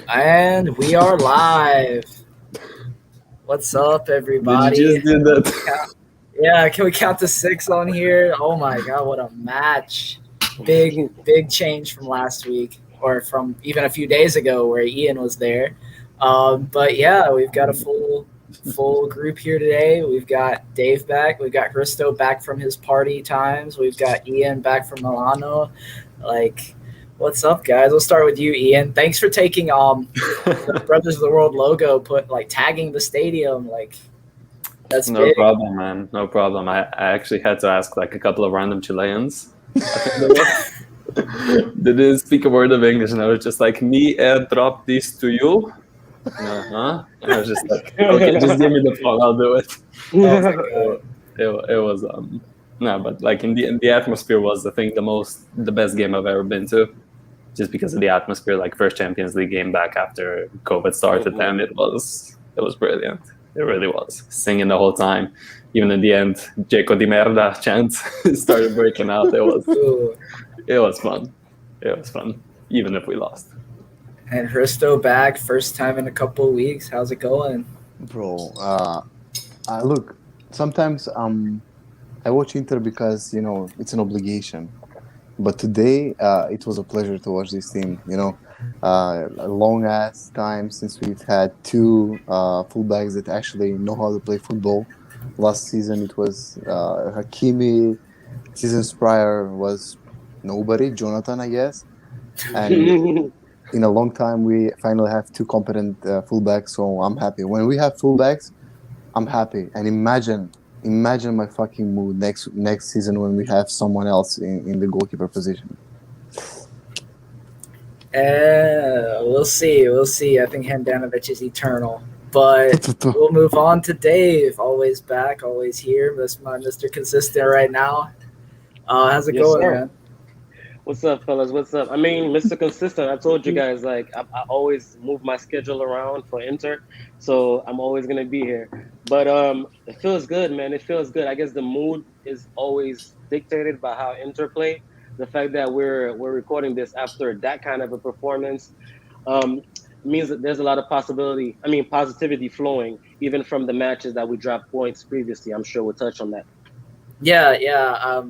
And we are live. What's up, Did you everybody? just do Can we that? count? Yeah, can we count to six on here? Oh my god, what a match! Big change from last week, or from even a few days ago, where Ian was there. But yeah, we've got a full group here today. We've got Dave back. We've got Christo back from his party times. We've got Ian back from Milano. Like, what's up, guys? We'll start with you, Ian. Thanks for taking the Brothers of the World logo, put like tagging the stadium, like that's No big. problem, man. No problem. I actually had to ask like a couple of random Chileans. I think they were. They didn't speak a word of English, and I was just like, "Me airdrop this to you." Uh-huh. And I was just like, "Okay, just give me the phone. I'll do it." Oh my It, god. wa- it was no, but like in the atmosphere was I think the best game I've ever been to. Just because of the atmosphere, like first Champions League game back after COVID started, and it was brilliant. It really was. Singing the whole time. Even in the end, Jaco di merda chant started breaking out. Ooh. It was fun. It was fun, even if we lost. And Hristo back, first time in a couple of weeks. How's it going? Bro, look, sometimes I watch Inter because it's an obligation. But today, it was a pleasure to watch this team. A long ass time since we've had two fullbacks that actually know how to play football. Last season it was Hakimi. Seasons prior was nobody, Jonathan, I guess. And in a long time, we finally have two competent fullbacks. So I'm happy. When we have fullbacks, I'm happy. And imagine my fucking mood next season when we have someone else in the goalkeeper position. We'll see. We'll see. I think Handanovic is eternal. But we'll move on to Dave. Always back, always here. That's my Mr. Consistent right now. How's it Yes, going, sir. man? What's up, fellas? What's up? I mean, Mr. Consistent, I told you guys, like, I always move my schedule around for Inter, so I'm always going to be here. But it feels good, man. It feels good. I guess the mood is always dictated by how Inter play. The fact that we're recording this after that kind of a performance um, means that there's a lot of positivity flowing, even from the matches that we dropped points previously. I'm sure we'll touch on that. Yeah.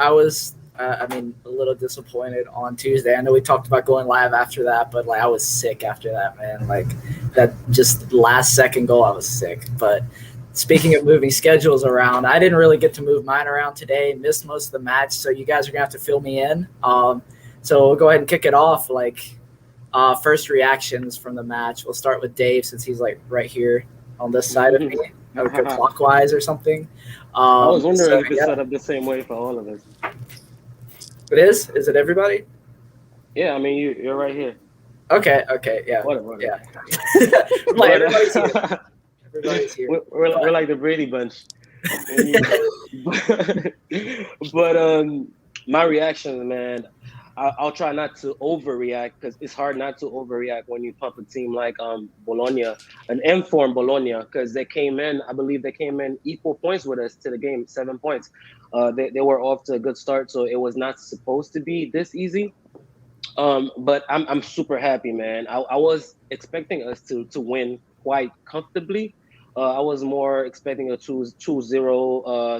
I was, a little disappointed on Tuesday. I know we talked about going live after that, but like I was sick after that, man. Like that just last second goal, I was sick. But speaking of moving schedules around, I didn't really get to move mine around today. Missed most of the match, so you guys are gonna have to fill me in. So we'll go ahead and kick it off. Like first reactions from the match. We'll start with Dave since he's like right here on this side of me, or go clockwise or something. I was So wondering if it's yeah, set up the same way for all of us. it is. Is it everybody? Yeah, I mean, you're right here. Okay, yeah, Whatever. yeah. Like everybody's here. But, Everybody's here. we're like the Brady Bunch. But my reaction, man, I'll try not to overreact because it's hard not to overreact when you pump a team like Bologna, an M-form Bologna, because I believe they came in equal points with us to the game, 7 points. They were off to a good start, so it was not supposed to be this easy. But I'm super happy, man. I was expecting us to win quite comfortably. I was more expecting a 2-0,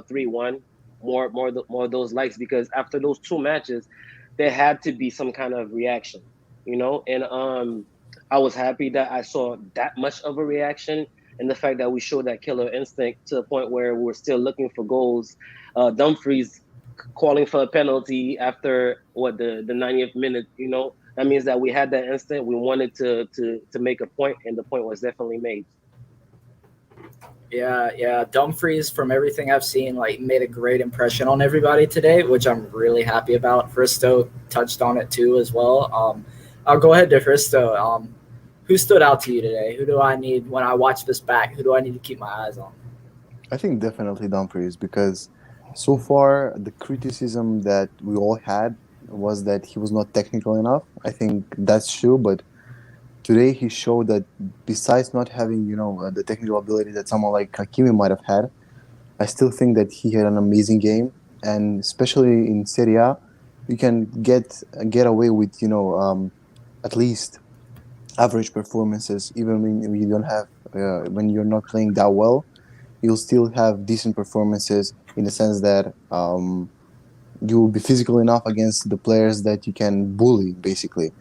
3-1, more of those likes because after those two matches, there had to be some kind of reaction, And I was happy that I saw that much of a reaction and the fact that we showed that killer instinct to the point where we were still looking for goals. Dumfries calling for a penalty after the 90th minute, that means that we had that instant. We wanted to make a point, and the point was definitely made. Yeah. Dumfries, from everything I've seen, like made a great impression on everybody today, which I'm really happy about. Fristo touched on it too as well. I'll go ahead to Fristo. Who stood out to you today? Who do I need when I watch this back? Who do I need to keep my eyes on? I think definitely Dumfries because so far the criticism that we all had was that he was not technical enough. I think that's true, but today he showed that besides not having the technical ability that someone like Hakimi might have had, I still think that he had an amazing game, and especially in Serie A, you can get away with at least average performances, even when you don't have when you're not playing that well, you'll still have decent performances in the sense that you will be physical enough against the players that you can bully, basically.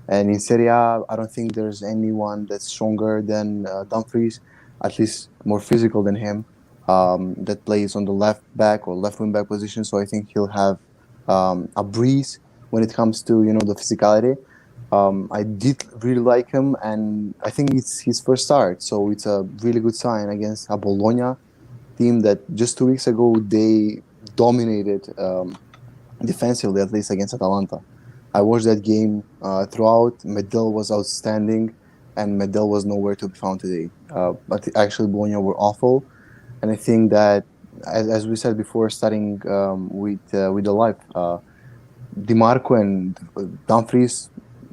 And in Serie A, I don't think there's anyone that's stronger than Dumfries, at least more physical than him, that plays on the left back or left wing back position. So I think he'll have a breeze when it comes to the physicality. I did really like him, and I think it's his first start, so it's a really good sign against a Bologna team that just 2 weeks ago they dominated defensively, at least against Atalanta. I watched that game throughout. Medel was outstanding, and Medel was nowhere to be found today. But actually, Bologna were awful, and I think that, as we said before, starting with the live, Dimarco and Dumfries,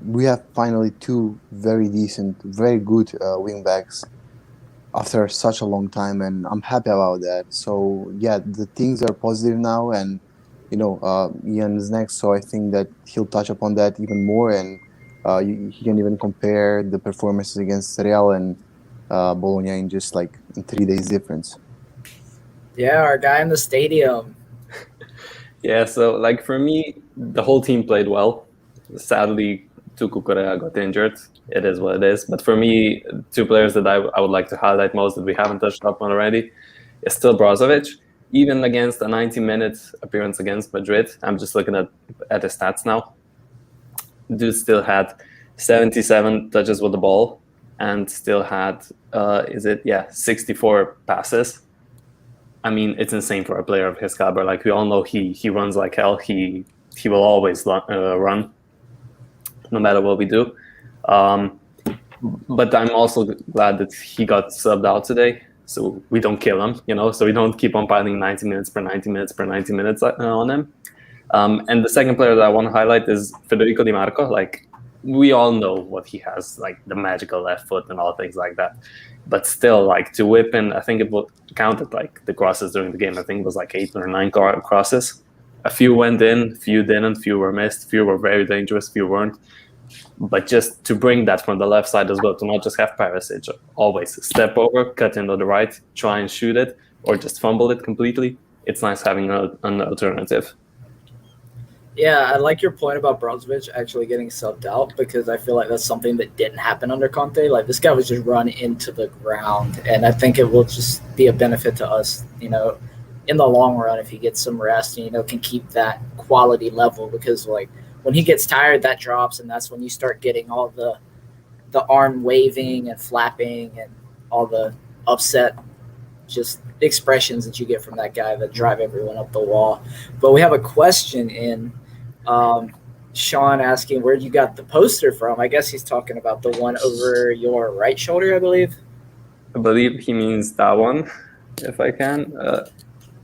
we have finally two very decent, very good wing backs after such a long time, and I'm happy about that. So yeah, the things are positive now, and Ian is next, so I think that he'll touch upon that even more, and he can even compare the performances against Real and Bologna in just like in 3 days difference. Yeah, our guy in the stadium. Yeah, so like for me, the whole team played well. Sadly, Tuku Correa got injured. It is what it is. But for me, two players that I would like to highlight most that we haven't touched upon already is still Brozovic. Even against a 90-minute appearance against Madrid, I'm just looking at his stats now. Dude still had 77 touches with the ball and still had 64 passes. I mean, it's insane for a player of his caliber. Like we all know, he runs like hell. He will always run, no matter what we do. But I'm also glad that he got subbed out today, so we don't kill him, so we don't keep on piling 90 minutes per 90 minutes per 90 minutes on him. And the second player that I want to highlight is Federico Di Marco. Like, we all know what he has, like the magical left foot and all things like that. But still, like to whip in, I think it counted like the crosses during the game. I think it was like 8 or 9 crosses. A few went in, few didn't, few were missed, few were very dangerous, few weren't. But just to bring that from the left side as well, to not just have Perisic always step over, cut into the right, try and shoot it, or just fumble it completely. It's nice having an alternative. Yeah, I like your point about Brozovic actually getting subbed out, because I feel like that's something that didn't happen under Conte. Like, this guy was just run into the ground, and I think it will just be a benefit to us, in the long run, if he gets some rest and, can keep that quality level, because like when he gets tired, that drops, and that's when you start getting all the arm waving and flapping and all the upset just expressions that you get from that guy that drive everyone up the wall. But we have a question in. Sean asking where you got the poster from. I guess he's talking about the one over your right shoulder, I believe. I believe he means that one, if I can.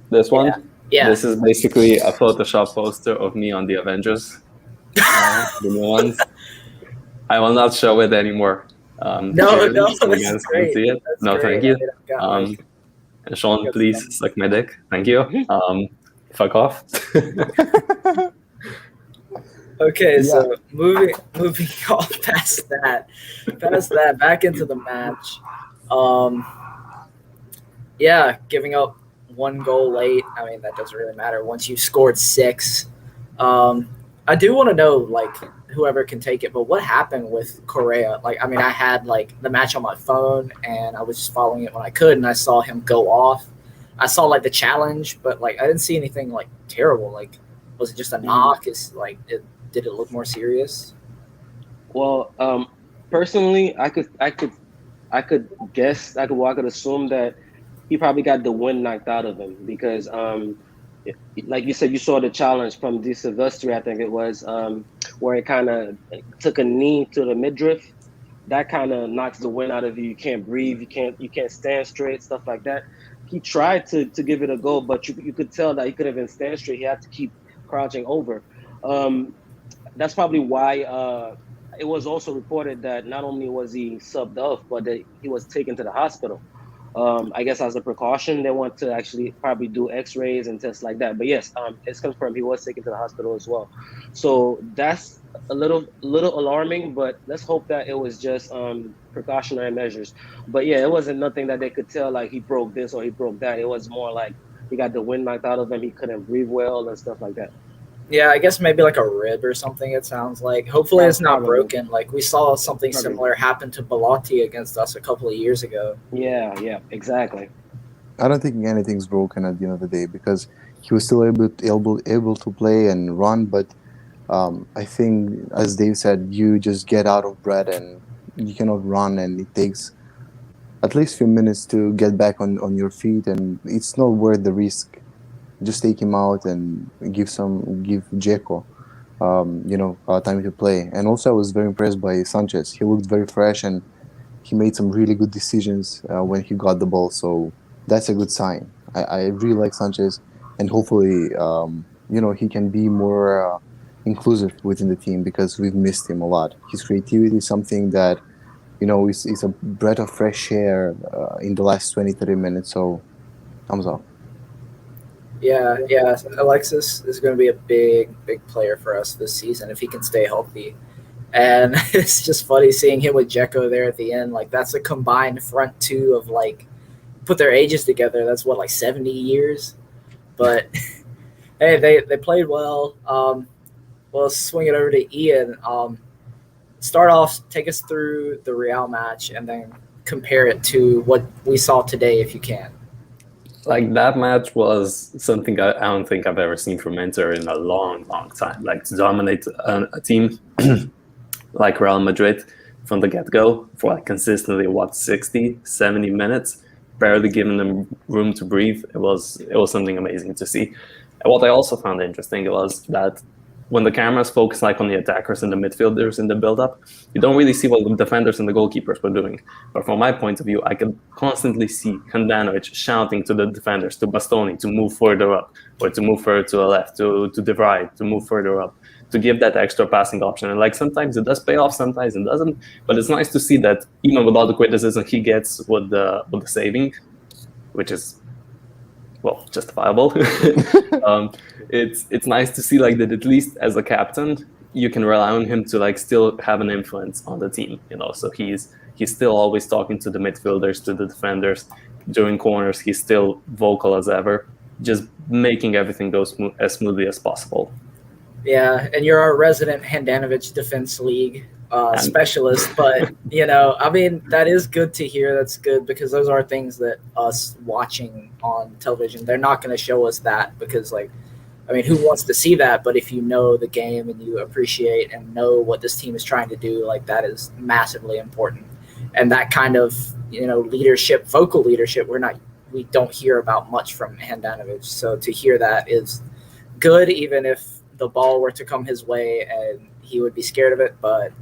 This one? Yeah. This is basically a Photoshop poster of me on the Avengers. The new ones. I will not show it anymore. No, that's great. See it. That's no, great. Thank you. Sean, please suck my dick. Thank you. Fuck off. Okay, so moving on past that, back into the match. Giving up one goal late. I mean, that doesn't really matter once you've scored 6. I do want to know, like, whoever can take it, but what happened with Correa? Like, I mean, I had like the match on my phone, and I was just following it when I could, and I saw him go off. I saw like the challenge, but like I didn't see anything like terrible. Like, was it just a knock? Did it look more serious? Well, personally, I could guess, I could assume that he probably got the wind knocked out of him, because like you said, you saw the challenge from Di Silvestri, I think it was, where it kind of took a knee to the midriff. That kind of knocks the wind out of you. You can't breathe. You can't stand straight, stuff like that. He tried to give it a go, but you could tell that he couldn't even stand straight. He had to keep crouching over. That's probably why it was also reported that not only was he subbed off, but that he was taken to the hospital. I guess as a precaution, they want to actually probably do x-rays and tests like that. But yes, it's confirmed he was taken to the hospital as well. So that's a little alarming, but let's hope that it was just precautionary measures. But yeah, it wasn't nothing that they could tell like he broke this or he broke that. It was more like he got the wind knocked out of him. He couldn't breathe well and stuff like that. Yeah, I guess maybe like a rib or something. It sounds like. Hopefully, it's not Probably. broken. Like we saw something Probably. similar happen to Belotti against us a couple of years ago. Yeah, exactly. I don't think anything's broken at the end of the day because he was still able to play and run. But I think, as Dave said, you just get out of breath and you cannot run, and it takes at least few minutes to get back on your feet, and it's not worth the risk. Just take him out and give Dzeko, time to play. And also, I was very impressed by Sanchez. He looked very fresh and he made some really good decisions when he got the ball. So that's a good sign. I really like Sanchez, and hopefully, he can be more inclusive within the team because we've missed him a lot. His creativity is something that, is a breath of fresh air in the last 20-30 minutes. So, thumbs up. Yeah. Alexis is going to be a big player for us this season if he can stay healthy. And it's just funny seeing him with Dzeko there at the end. Like that's a combined front two of like put their ages together. That's what, like 70 years. But hey, they played well. We'll swing it over to Ian. Start off, take us through the Real match, and then compare it to what we saw today, if you can. Like that match was something I don't think I've ever seen from Inter in a long time. Like to dominate a team like Real Madrid from the get-go for like consistently 60, 70 minutes, barely giving them room to breathe. It was something amazing to see. And what I also found interesting was that when the cameras focus like on the attackers and the midfielders in the build-up, you don't really see what the defenders and the goalkeepers were doing. But from my point of view, I could constantly see Handanovic shouting to the defenders, to Bastoni, to move further up, or to move further to the left, to divide, to move further up, to give that extra passing option. And like sometimes it does pay off, sometimes it doesn't. But it's nice to see that even with all the criticism he gets with the saving, which is justifiable. It's nice to see like that at least as a captain you can rely on him to like still have an influence on the team. So he's still always talking to the midfielders, to the defenders during corners. He's still vocal as ever, just making everything go as smoothly as possible. Yeah, and you're our resident Handanovic Defense League specialist, but that is good to hear. That's good because those are things that us watching on television, they're not going to show us that because who wants to see that? But if you know the game and you appreciate and know what this team is trying to do, like that is massively important. And that kind of leadership, vocal leadership, we don't hear about much from Handanovic. So to hear that is good, even if the ball were to come his way and he would be scared of it. But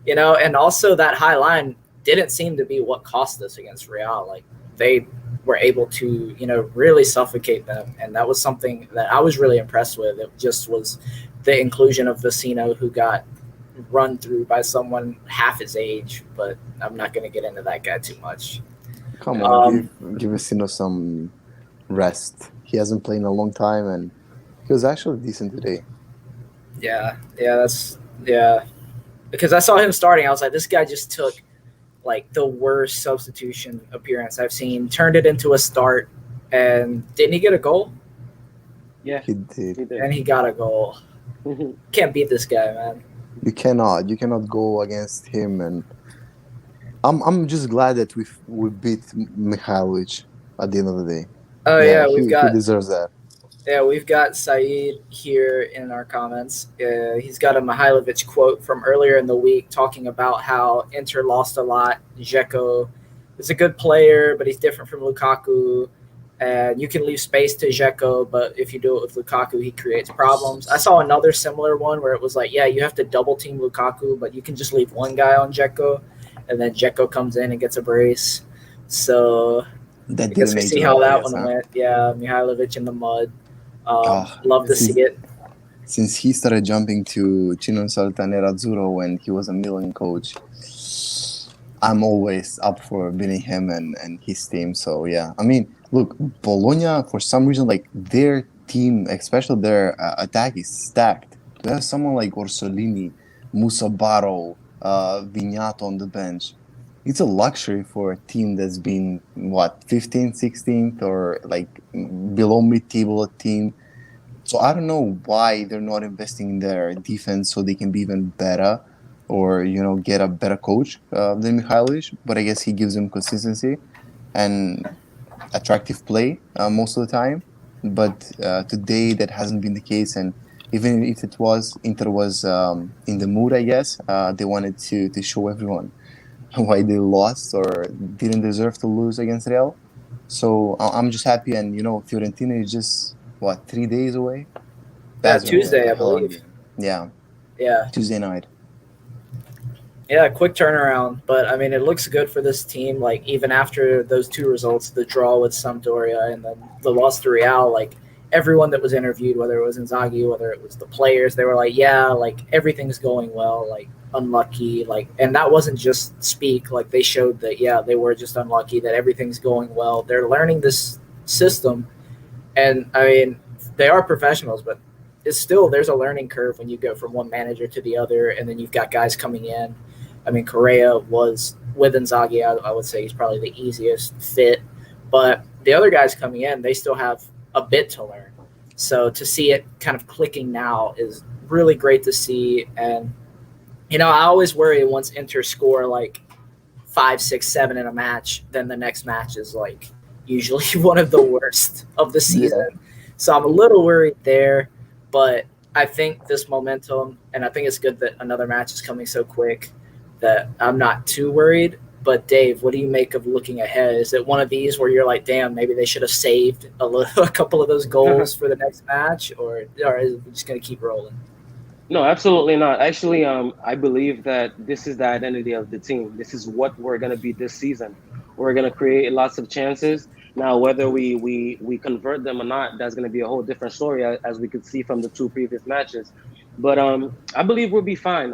and also that high line didn't seem to be what cost us against Real. Like they were able to, really suffocate them. And that was something that I was really impressed with. It just was the inclusion of Vecino, who got run through by someone half his age, but I'm not going to get into that guy too much. Come on, give Vecino some rest. He hasn't played in a long time, and he was actually decent today. Yeah, because I saw him starting. I was like, this guy just took like the worst substitution appearance I've seen, turned it into a start, and didn't he get a goal? Yeah, he did. And he got a goal. Can't beat this guy, man. You cannot go against him, and I'm just glad that we beat Mihailovic at the end of the day. Oh yeah, he deserves that. Yeah, we've got Saeed here in our comments. He's got a Mihailovic quote from earlier in the week talking about how Inter lost a lot. Dzeko is a good player, but he's different from Lukaku. And you can leave space to Dzeko, but if you do it with Lukaku, he creates problems. I saw another similar one where it was like, yeah, you have to double team Lukaku, but you can just leave one guy on Dzeko, and then Dzeko comes in and gets a brace. So I guess we see how that one went. Yeah, Mihailovic in the mud. Love to see it. Since he started jumping to Cino Nerazzurro when he was a Milan coach, I'm always up for beating him and his team. So yeah, look, Bologna, for some reason, like their team, especially their attack, is stacked. To have someone like Orsolini, Musabaro, Vignato on the bench. It's a luxury for a team that's been, 15th, 16th, or like below mid-table team. So I don't know why they're not investing in their defense so they can be even better, or get a better coach than Mihailovic. But I guess he gives them consistency and attractive play most of the time. But today that hasn't been the case, and even if it was, Inter was in the mood. I guess they wanted to show everyone why they lost or didn't deserve to lose against Real. So I'm just happy, and Fiorentina is just 3 days away. Yeah, That's gonna be a Tuesday, I hell of a believe. game. Yeah, Yeah. Tuesday night. Yeah, quick turnaround, but I mean, it looks good for this team. Like even after those two results, the draw with Sampdoria and then the loss to Real, like everyone that was interviewed, whether it was Inzaghi, whether it was the players, they were like, "Yeah, like everything's going well." Like unlucky, like, and that wasn't just speak. Like they showed that, yeah, they were just unlucky. That everything's going well. They're learning this system, and I mean, they are professionals, but it's still there's a learning curve when you go from one manager to the other, and then you've got guys coming in. I mean, Correa was with Inzaghi. I would say he's probably the easiest fit, but the other guys coming in, they still have a bit to learn. So to see it kind of clicking now is really great to see. And I always worry once Inter score like 5, 6, 7 in a match, then the next match is like usually one of the worst of the season. Yeah. So I'm a little worried there, but I think this momentum, and I think it's good that another match is coming so quick, that I'm not too worried. But Dave, what do you make of looking ahead? Is it one of these where you're like, damn, maybe they should have saved a couple of those goals for the next match, or is it just going to keep rolling? No, absolutely not. Actually, I believe that this is the identity of the team. This is what we're going to be this season. We're going to create lots of chances. Now, whether we convert them or not, that's going to be a whole different story, as we could see from the two previous matches. But I believe we'll be fine.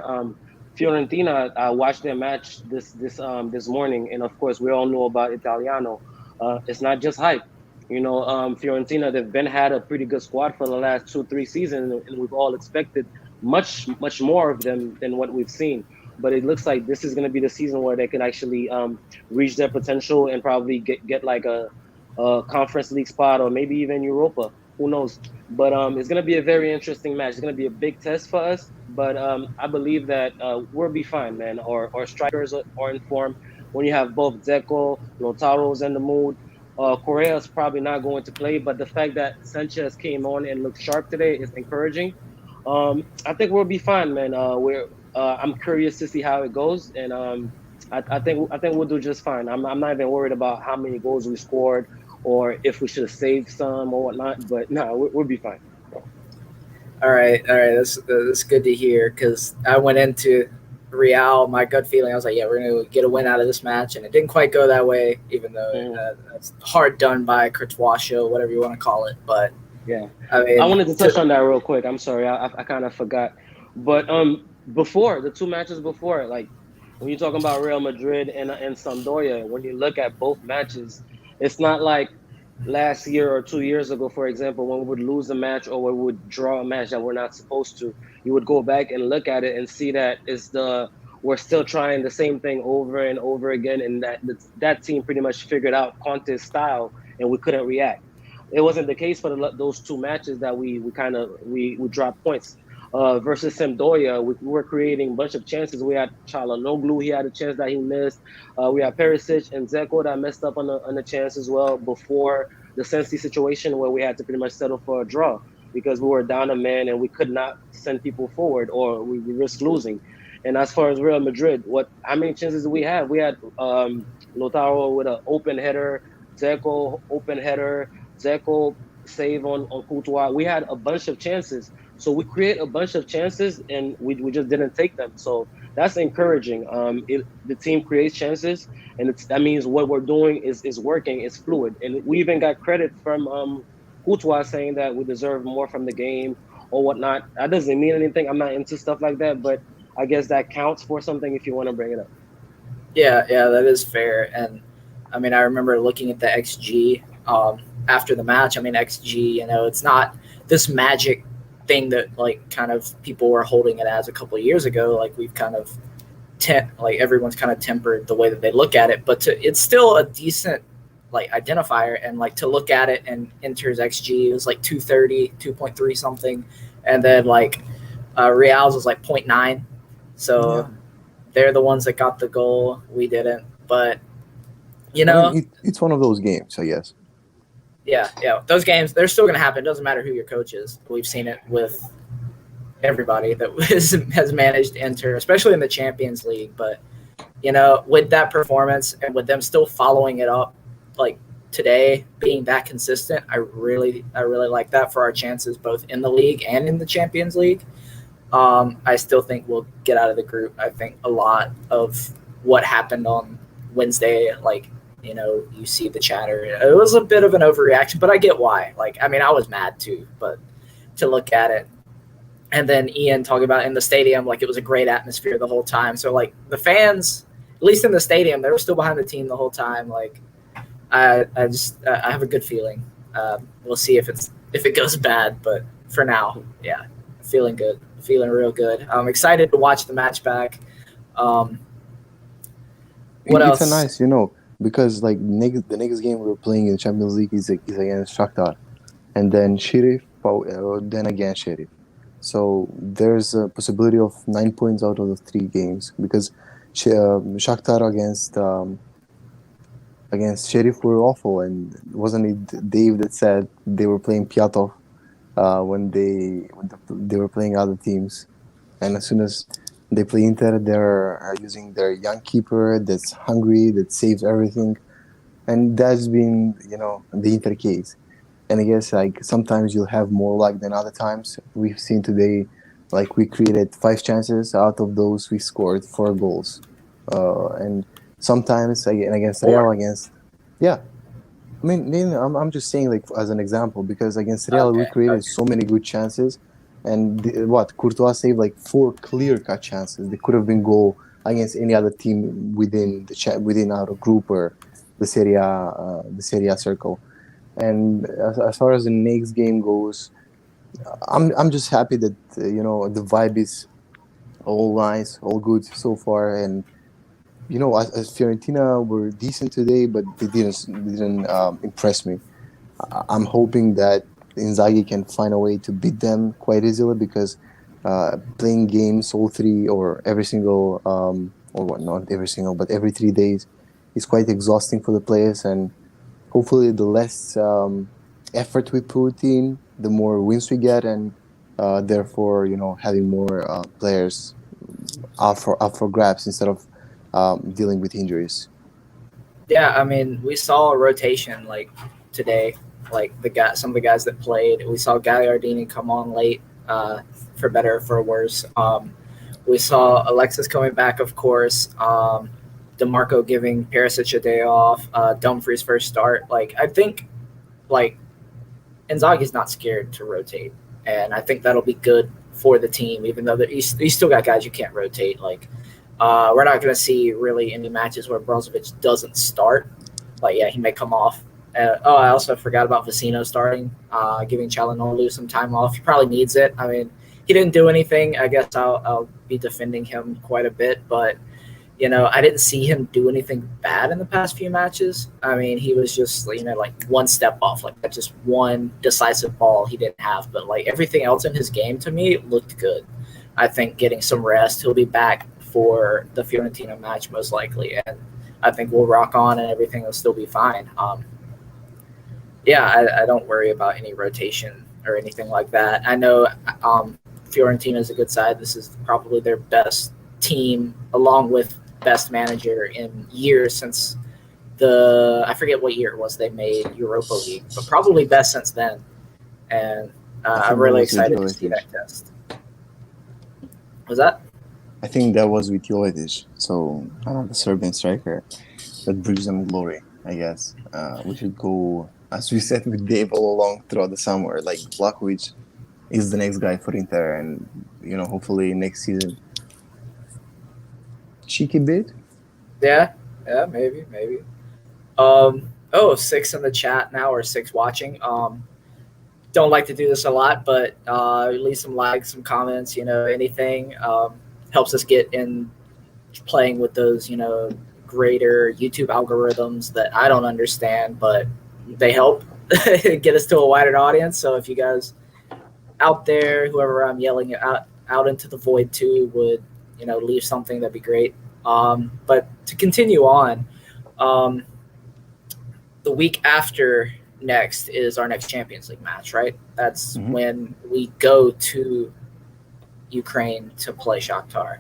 Fiorentina, I watched their match this morning, and of course, we all know about Italiano. It's not just hype. Fiorentina, they've had a pretty good squad for the last 2-3 seasons, and we've all expected much more of them than what we've seen. But it looks like this is going to be the season where they can actually reach their potential and probably get like a Conference League spot, or maybe even Europa. Who knows? But it's going to be a very interesting match. It's going to be a big test for us. But I believe that we'll be fine, man. Our strikers are in form. When you have both Dzeko, Lautaro's in the mood, Correa is probably not going to play. But the fact that Sanchez came on and looked sharp today is encouraging. I think we'll be fine, man. I'm curious to see how it goes, and I think we'll do just fine. I'm not even worried about how many goals we scored or if we should have saved some or whatnot. But no, we'll be fine. All right. That's good to hear, because I went into Real, my gut feeling, I was like, yeah, we're going to get a win out of this match, and it didn't quite go that way, even though that's hard done by Courtois show, whatever you want to call it. But yeah, I wanted to touch on that real quick. I'm sorry, I kind of forgot. But before the two matches before, like when you're talking about Real Madrid and Sampdoria, when you look at both matches, it's not like last year or 2 years ago, for example, when we would lose a match or we would draw a match that we're not supposed to. You would go back and look at it and see that we're still trying the same thing over and over again, and that team pretty much figured out Conte's style, and we couldn't react. It wasn't the case for those two matches that we dropped points. Versus Sampdoria, we were creating a bunch of chances. We had Çalhanoğlu, he had a chance that he missed. We had Perisic and Dzeko that messed up on the chance as well before the Sensi situation, where we had to pretty much settle for a draw because we were down a man and we could not send people forward, or we risked losing. And as far as Real Madrid, how many chances did we have? We had Lautaro with an open header, Dzeko open header, Dzeko save on Courtois. We had a bunch of chances. So we create a bunch of chances and we just didn't take them. So that's encouraging. The team creates chances, and that means what we're doing is working. It's fluid. And we even got credit from Courtois saying that we deserve more from the game or whatnot. That doesn't mean anything. I'm not into stuff like that, but I guess that counts for something if you want to bring it up. Yeah, that is fair. And I mean, I remember looking at the XG after the match. I mean, XG, it's not this magic thing that like kind of people were holding it as a couple of years ago. Like we've kind of like everyone's kind of tempered the way that they look at it, but it's still a decent like identifier. And like to look at it, and Inter's XG was like 230, 2.3 something, and then like Real's was like 0.9. So they're the ones that got the goal. We didn't, but you know, I mean, it's one of those games, I guess. Yeah. Those games, they're still going to happen. It doesn't matter who your coach is. We've seen it with everybody that has managed Inter, especially in the Champions League. But, you know, with that performance and with them still following it up, like today, being that consistent, I really like that for our chances both in the league and in the Champions League. I still think we'll get out of the group. I think a lot of what happened on Wednesday, like, you know, you see the chatter. It was a bit of an overreaction, but I get why. Like, I mean, I was mad too, but to look at it. And then Ian talking about in the stadium, like it was a great atmosphere the whole time. So like the fans, at least in the stadium, they were still behind the team the whole time. Like I have a good feeling. We'll see if it goes bad, but for now, yeah, feeling good, feeling real good. I'm excited to watch the match back. What else? It's a nice, you know, because like the next game we were playing in the Champions League is against Shakhtar, and then Sheriff, then again Sheriff. So there's a possibility of 9 points out of the 3 games, because Shakhtar against Sheriff were awful, and wasn't it Dave that said they were playing Piatov when they were playing other teams, and as soon as they play Inter, they're using their young keeper that's hungry, that saves everything, and that's been, you know, the Inter case. And I guess like sometimes you'll have more luck than other times. We've seen today, like we created 5 chances. Out of those, we scored 4 goals. And sometimes against Real, I mean, I'm just saying like as an example, because against Real we created so many good chances, and Courtois saved like 4 clear-cut chances. They could have been goal against any other team within our group or the Serie A circle. And as far as the next game goes, I'm just happy that you know, the vibe is all nice, all good so far. And you know, as Fiorentina were decent today, but they didn't impress me. I'm hoping that Inzaghi can find a way to beat them quite easily, because playing games all 3 or every single not every single, but every 3 days is quite exhausting for the players. And hopefully the less effort we put in, the more wins we get, and therefore, you know, having more players up for grabs instead of dealing with injuries. Yeah, I mean, we saw a rotation like today, like some of the guys that played. We saw Gagliardini come on late, for better or for worse. We saw Alexis coming back, of course. DeMarco giving Perisic a day off. Dumfries' first start. Like, I think, like, Inzaghi's not scared to rotate, and I think that'll be good for the team. Even though he's still got guys you can't rotate. Like, we're not going to see really any matches where Brozovic doesn't start. But yeah, he may come off. I also forgot about Vecino starting, giving Çalhanoğlu some time off. He probably needs it. I mean, he didn't do anything. I guess I'll be defending him quite a bit, but you know, I didn't see him do anything bad in the past few matches. I mean, he was just, you know, like one step off, like just one decisive ball he didn't have, but like everything else in his game to me looked good. I think getting some rest, he'll be back for the Fiorentina match most likely, and I think we'll rock on and everything will still be fine. I don't worry about any rotation or anything like that. I know Fiorentina is a good side. This is probably their best team, along with best manager in years since I forget what year it was they made Europa League, but probably best since then. And I'm really excited to see that test. Was that? I think that was with Jovic. So the Serbian striker that brings them glory, I guess. We should go, as we said with Dave all along throughout the summer, like Vlahovic is the next guy for Inter, and you know, hopefully next season. Cheeky bit? Yeah, maybe. 6 in the chat now, or 6 watching. don't like to do this a lot, but leave some likes, some comments, anything helps us get in playing with those, greater YouTube algorithms that I don't understand, but they help get us to a wider audience. So if you guys out there, whoever I'm yelling out into the void to, would leave something, that'd be great. But to continue on, the week after next is our next Champions League match, right? That's when we go to Ukraine to play Shakhtar.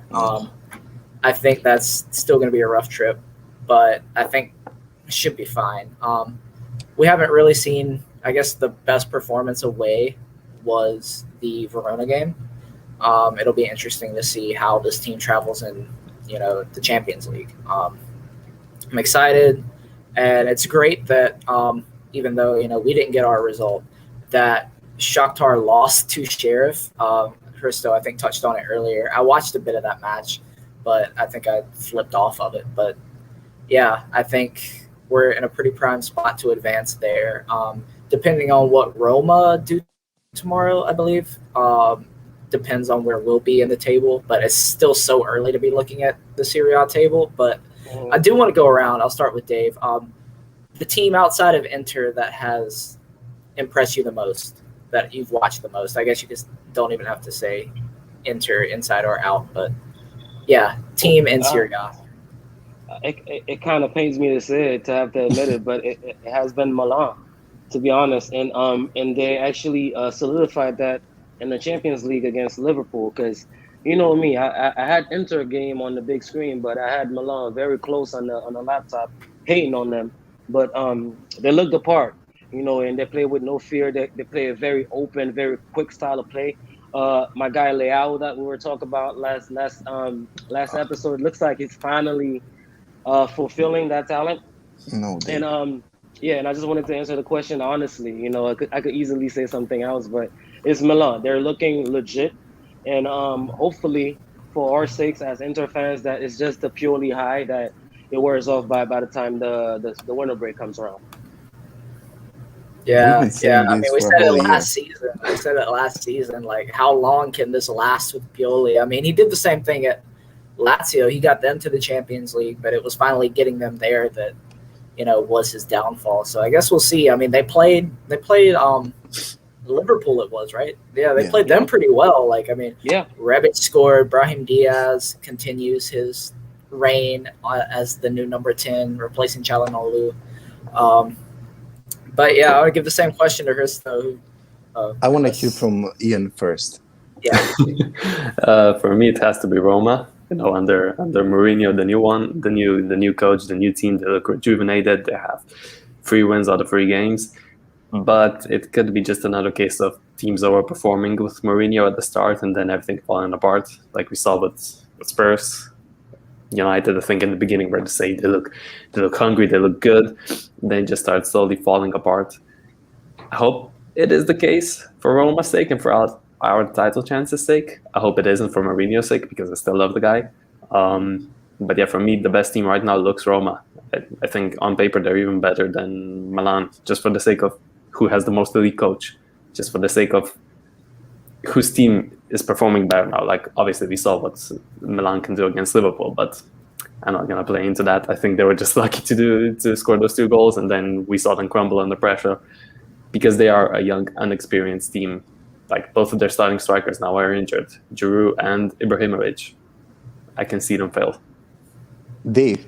I think that's still going to be a rough trip, but I think it should be fine. We haven't really seen, I guess the best performance away was the Verona game. It'll be interesting to see how this team travels in, the Champions League. I'm excited, and it's great that even though, we didn't get our result, that Shakhtar lost to Sheriff. Christo, I think, touched on it earlier. I watched a bit of that match, but I think I flipped off of it. But yeah, I think we're in a pretty prime spot to advance there. Depending on what Roma do tomorrow, I believe, depends on where we'll be in the table. But it's still so early to be looking at the Serie A table. But I do want to go around. I'll start with Dave. The team outside of Inter that has impressed you the most, that you've watched the most. I guess you just don't even have to say Inter inside or out, but yeah, team in Serie A. It kind of pains me to say it, to have to admit it, but it has been Milan, to be honest, and they actually solidified that in the Champions League against Liverpool, because you know me, I had Inter game on the big screen, but I had Milan very close on the laptop, hating on them, but they looked the part, and they play with no fear. They play a very open, very quick style of play. My guy Leao that we were talking about last episode, looks like he's finally fulfilling that talent. No, and and I just wanted to answer the question honestly. I could easily say something else, but it's Milan. They're looking legit, and hopefully for our sakes as Inter fans, that it's just a purely high that it wears off by the time the winter break comes around. Yeah. I mean, we said it last season. Like, how long can this last with Pioli? I mean, he did the same thing at Lazio. He got them to the Champions League, but it was finally getting them there that, was his downfall. So I guess we'll see. I mean, they played Liverpool, it was, right? Yeah, they played them pretty well. Like, I mean, Rebic scored, Brahim Diaz continues his reign as the new number 10, replacing Çalhanoğlu. But yeah, I would give the same question to Hristo. I want to hear from Ian first. Yeah. For me, it has to be Roma. Under Mourinho, the new one, the new coach, the new team, they look rejuvenated. They have 3 wins out of 3 games, but it could be just another case of teams overperforming with Mourinho at the start and then everything falling apart, like we saw with Spurs. United, I think in the beginning, where to say they look hungry, they look good, then just start slowly falling apart. I hope it is the case for Roma's sake and for our title chances' sake. I hope it isn't for Mourinho's sake, because I still love the guy. But yeah, for me, the best team right now looks Roma. I think on paper they're even better than Milan, just for the sake of who has the most elite coach, just for the sake of whose team is performing better now. Like, obviously we saw what Milan can do against Liverpool, but I'm not gonna play into that. I think they were just lucky to score those 2 goals, and then we saw them crumble under pressure because they are a young, unexperienced team. Like, both of their starting strikers now are injured, Giroud and Ibrahimovic. I can see them fail. Dave,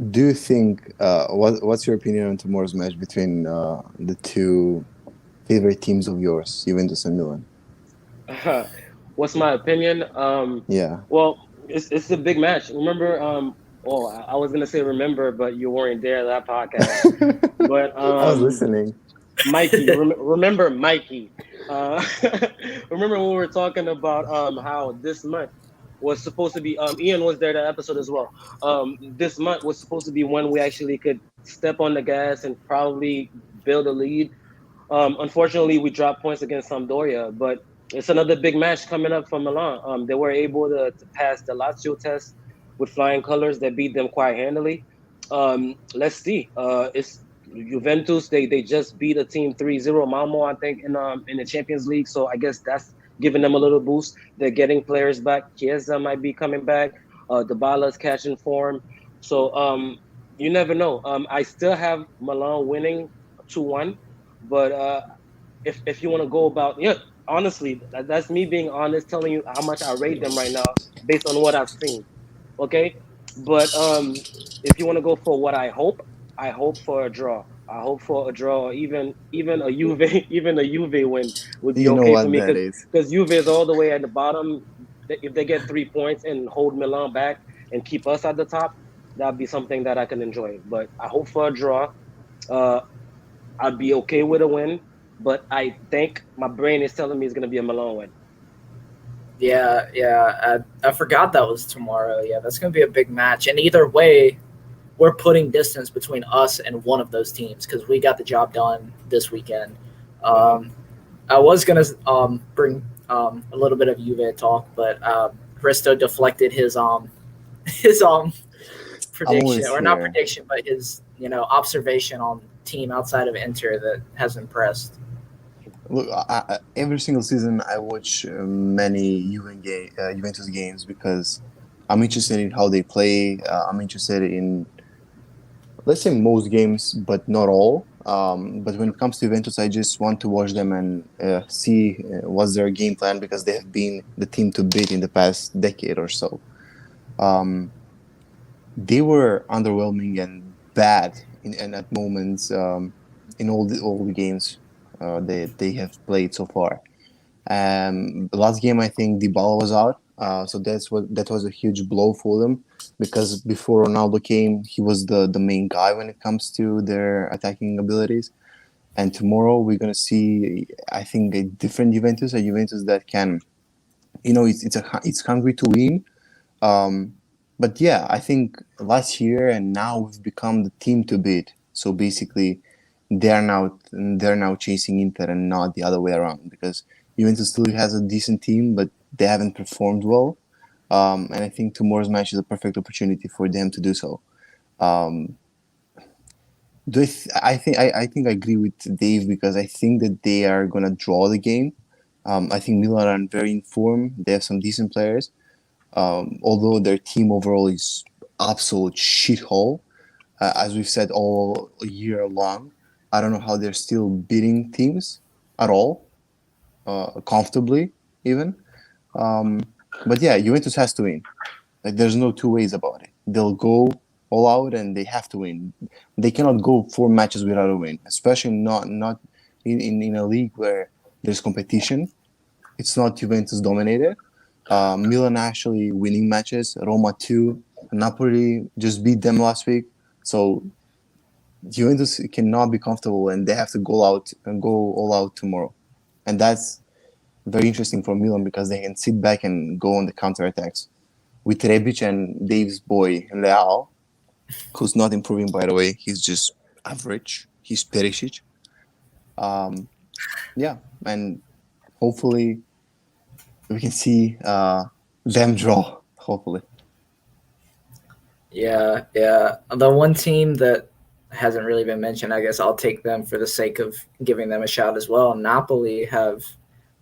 do you think what's your opinion on tomorrow's match between the 2 favorite teams of yours, Juventus and Milan? What's my opinion? Well, it's a big match. Remember, I was gonna say remember, but you weren't there at that podcast. But I was listening. Mikey, remember Mikey? Remember when we were talking about how this month was supposed to be? Ian was there that episode as well. This month was supposed to be when we actually could step on the gas and probably build a lead. Unfortunately, we dropped points against Sampdoria, but it's another big match coming up for Milan. They were able to pass the Lazio test with flying colors that beat them quite handily. Let's see. Juventus, they just beat a team 3-0, Malmo, I think, in the Champions League. So I guess that's giving them a little boost. They're getting players back. Chiesa might be coming back. Dybala's catching form. So you never know. I still have Milan winning 2-1, but if you want to go about, yeah, honestly, that's me being honest, telling you how much I rate them right now based on what I've seen. Okay, but if you want to go for what I hope for a draw. I hope for a draw, even a Juve even a Juve win would be You know okay for what me that is. because Juve is all the way at the bottom. If they get 3 points and hold Milan back and keep us at the top, that'd be something that I can enjoy. But I hope for a draw. Uh, I'd be okay with a win, but I think my brain is telling me it's gonna be a Milan win. Yeah. I forgot that was tomorrow. Yeah, that's going to be a big match. And either way, we're putting distance between us and one of those teams because we got the job done this weekend. I was going to bring a little bit of Juve talk, but Risto deflected his his prediction, always or not here. prediction, but his observation on team outside of Inter that has impressed. Look, every single season I watch many Juventus games because I'm interested in how they play. I'm interested in, let's say, most games, but not all. But when it comes to Juventus, I just want to watch them and see what's their game plan because they have been the team to beat in the past decade or so. Um, they were underwhelming and bad and at moments in all the games they have played so far. The last game, I think Dybala was out, so that was a huge blow for them because before Ronaldo came, he was the main guy when it comes to their attacking abilities. And tomorrow we're gonna see, I think, a different Juventus, a Juventus that can, it's hungry to win. But yeah, I think last year and now we've become the team to beat. So basically, they're now chasing Inter and not the other way around because Juventus still has a decent team, but they haven't performed well. And I think tomorrow's match is a perfect opportunity for them to do so. Um, I think I agree with Dave because I think that they are gonna draw the game. I think Milan are very informed. They have some decent players. Although their team overall is absolute shithole, as we've said all year long. I don't know how they're still beating teams at all, comfortably even. Um, but yeah, Juventus has to win. Like there's no two ways about it. They'll go all out and they have to win. They cannot go 4 matches without a win, especially not in a league where there's competition. It's not Juventus dominated. Milan actually winning matches. Roma too. Napoli just beat them last week. So Juventus cannot be comfortable and they have to go all out tomorrow. And that's very interesting for Milan because they can sit back and go on the counter attacks. With Rebic and Dave's boy Leao, who's not improving by the way, he's just average. He's Perisic. Yeah, and hopefully we can see them draw. Hopefully. Yeah. The one team that hasn't really been mentioned, I guess I'll take them for the sake of giving them a shout as well. Napoli have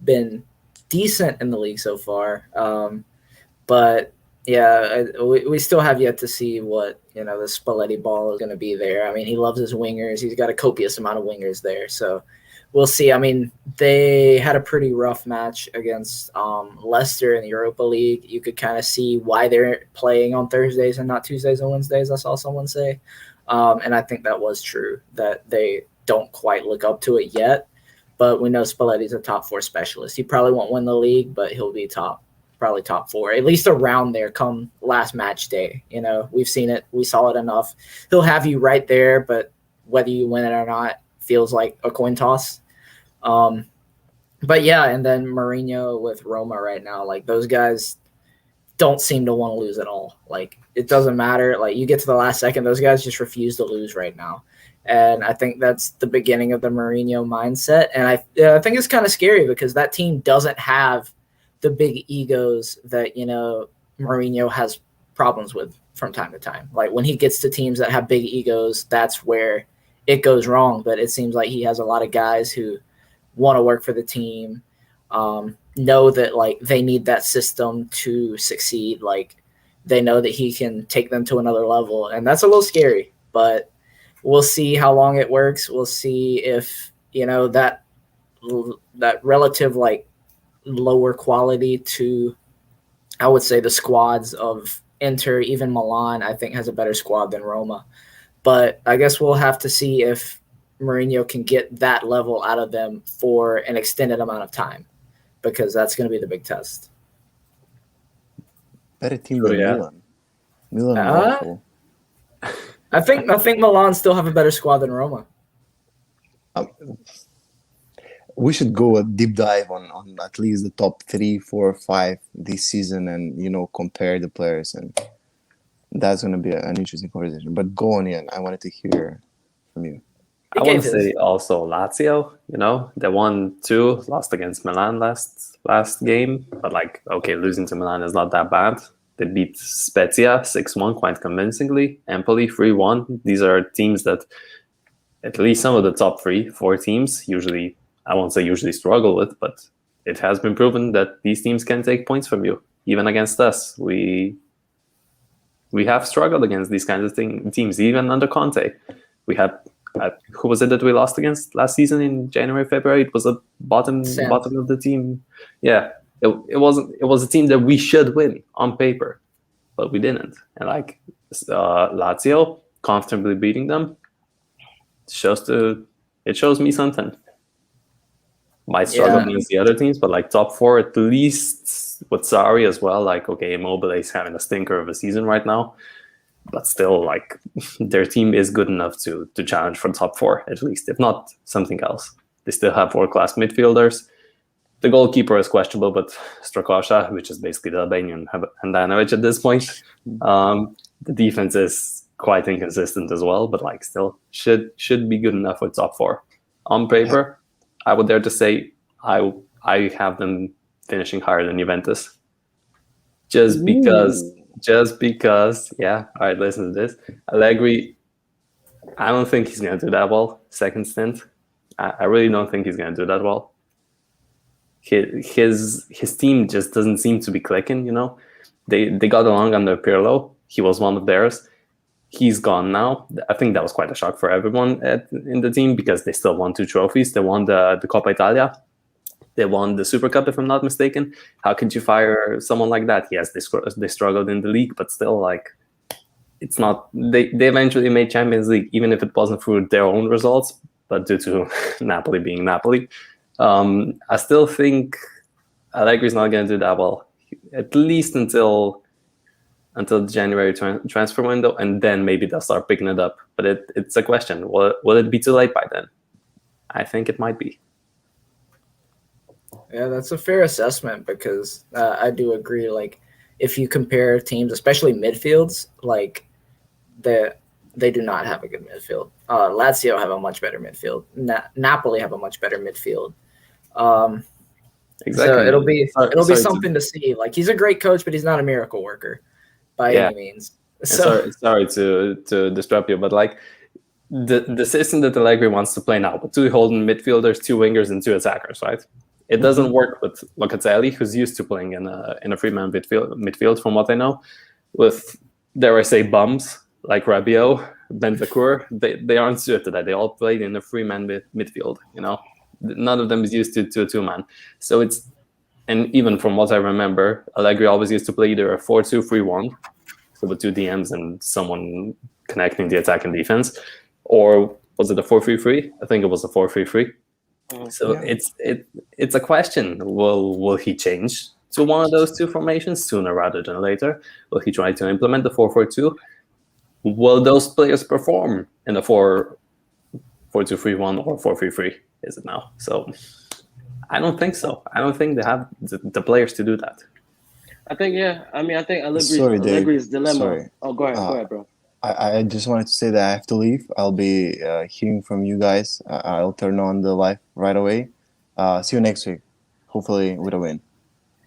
been decent in the league so far, but yeah, we still have yet to see what the Spalletti ball is going to be there. I mean, he loves his wingers. He's got a copious amount of wingers there, so we'll see. I mean, they had a pretty rough match against Leicester in the Europa League. You could kind of see why they're playing on Thursdays and not Tuesdays and Wednesdays. I saw someone say, and I think that was true, that they don't quite look up to it yet. But we know Spalletti's a top 4 specialist. He probably won't win the league, but he'll be probably top 4, at least around there come last match day. We've seen it. We saw it enough. He'll have you right there, but whether you win it or not feels like a coin toss. But yeah, and then Mourinho with Roma right now, like those guys don't seem to want to lose at all. Like it doesn't matter. Like you get to the last second, those guys just refuse to lose right now. And I think that's the beginning of the Mourinho mindset. And I think it's kind of scary because that team doesn't have the big egos that, Mourinho has problems with from time to time. Like when he gets to teams that have big egos, that's where it goes wrong. But it seems like he has a lot of guys who want to work for the team, know that like they need that system to succeed. Like they know that he can take them to another level, and that's a little scary. But we'll see how long it works. We'll see if that relative like lower quality to, I would say, the squads of Inter, even Milan, I think has a better squad than Roma. But I guess we'll have to see if Mourinho can get that level out of them for an extended amount of time, because that's going to be the big test. Better team than Milan. Milan are awful. I think Milan still have a better squad than Roma. We should go a deep dive on at least the top 3, 4, 5 this season, and compare the players, and that's going to be an interesting conversation. But go on, Ian. I wanted to hear from you. I want to say also Lazio. They won 2, lost against Milan last game, but losing to Milan is not that bad. They beat Spezia 6-1 quite convincingly. Empoli 3-1. These are teams that at least some of the top 3, 4 teams usually, I won't say usually struggle with, but it has been proven that these teams can take points from you, even against us. We have struggled against these kinds of teams, even under Conte. We had who was it that we lost against last season in January, February? It was a bottom of the team. Yeah, it was a team that we should win on paper, but we didn't. And Lazio comfortably beating them shows me something. Might struggle against the other teams, but top 4 at least with Sarri as well. Immobile is having a stinker of a season right now, but still, their team is good enough to challenge for top 4 at least, if not something else. They still have world-class midfielders. The goalkeeper is questionable, but Strakosha, which is basically the Albanian Handanovic at this point, the defense is quite inconsistent as well, but still should be good enough with top 4. On paper, I would dare to say I have them finishing higher than Juventus. Just because, yeah. All right, listen to this. Allegri, I don't think he's going to do that well. Second stint, I really don't think he's going to do that well. His team just doesn't seem to be clicking. They got along under Pirlo. He was one of theirs. He's gone now. I think that was quite a shock for everyone in the team, because they still won 2 trophies. They won the Coppa Italia. They won the Super Cup, if I'm not mistaken. How could you fire someone like that? Yes, they struggled in the league, but still, it's not. They eventually made Champions League, even if it wasn't through their own results, but due to Napoli being Napoli. I still think Allegri's not going to do that well, at least until the January transfer window, and then maybe they'll start picking it up. But it's a question. Will it be too late by then? I think it might be. Yeah, that's a fair assessment, because I do agree. If you compare teams, especially midfields, they do not have a good midfield. Lazio have a much better midfield. Napoli have a much better midfield. Exactly. So it'll be something to see. He's a great coach, but he's not a miracle worker by any means. So sorry to disrupt you, but the system that Allegri wants to play now, with 2 holding midfielders, 2 wingers, and 2 attackers, right? It doesn't work with Locatelli, who's used to playing in a 3-man midfield, from what I know, with, dare I say, bums like Rabiot, Bentancur. They aren't suited to that. They all played in a 3-man midfield. None of them is used to a 2-man. So and even from what I remember, Allegri always used to play either a 4-2-3-1, so with 2 DMs and someone connecting the attack and defense, or was it a 4-3-3? I think it was a 4-3-3. So it's a question. Will he change to one of those 2 formations sooner rather than later? Will he try to implement the 4-4-2? Will those players perform in the 4-2-3-1 or 4-3-3? Is it now? So I don't think so. I don't think they have the players to do that. I think Allegri's dilemma. Sorry. Oh, go ahead, bro. I just wanted to say that I have to leave. I'll be hearing from you guys. I'll turn on the live right away. See you next week. Hopefully with a win.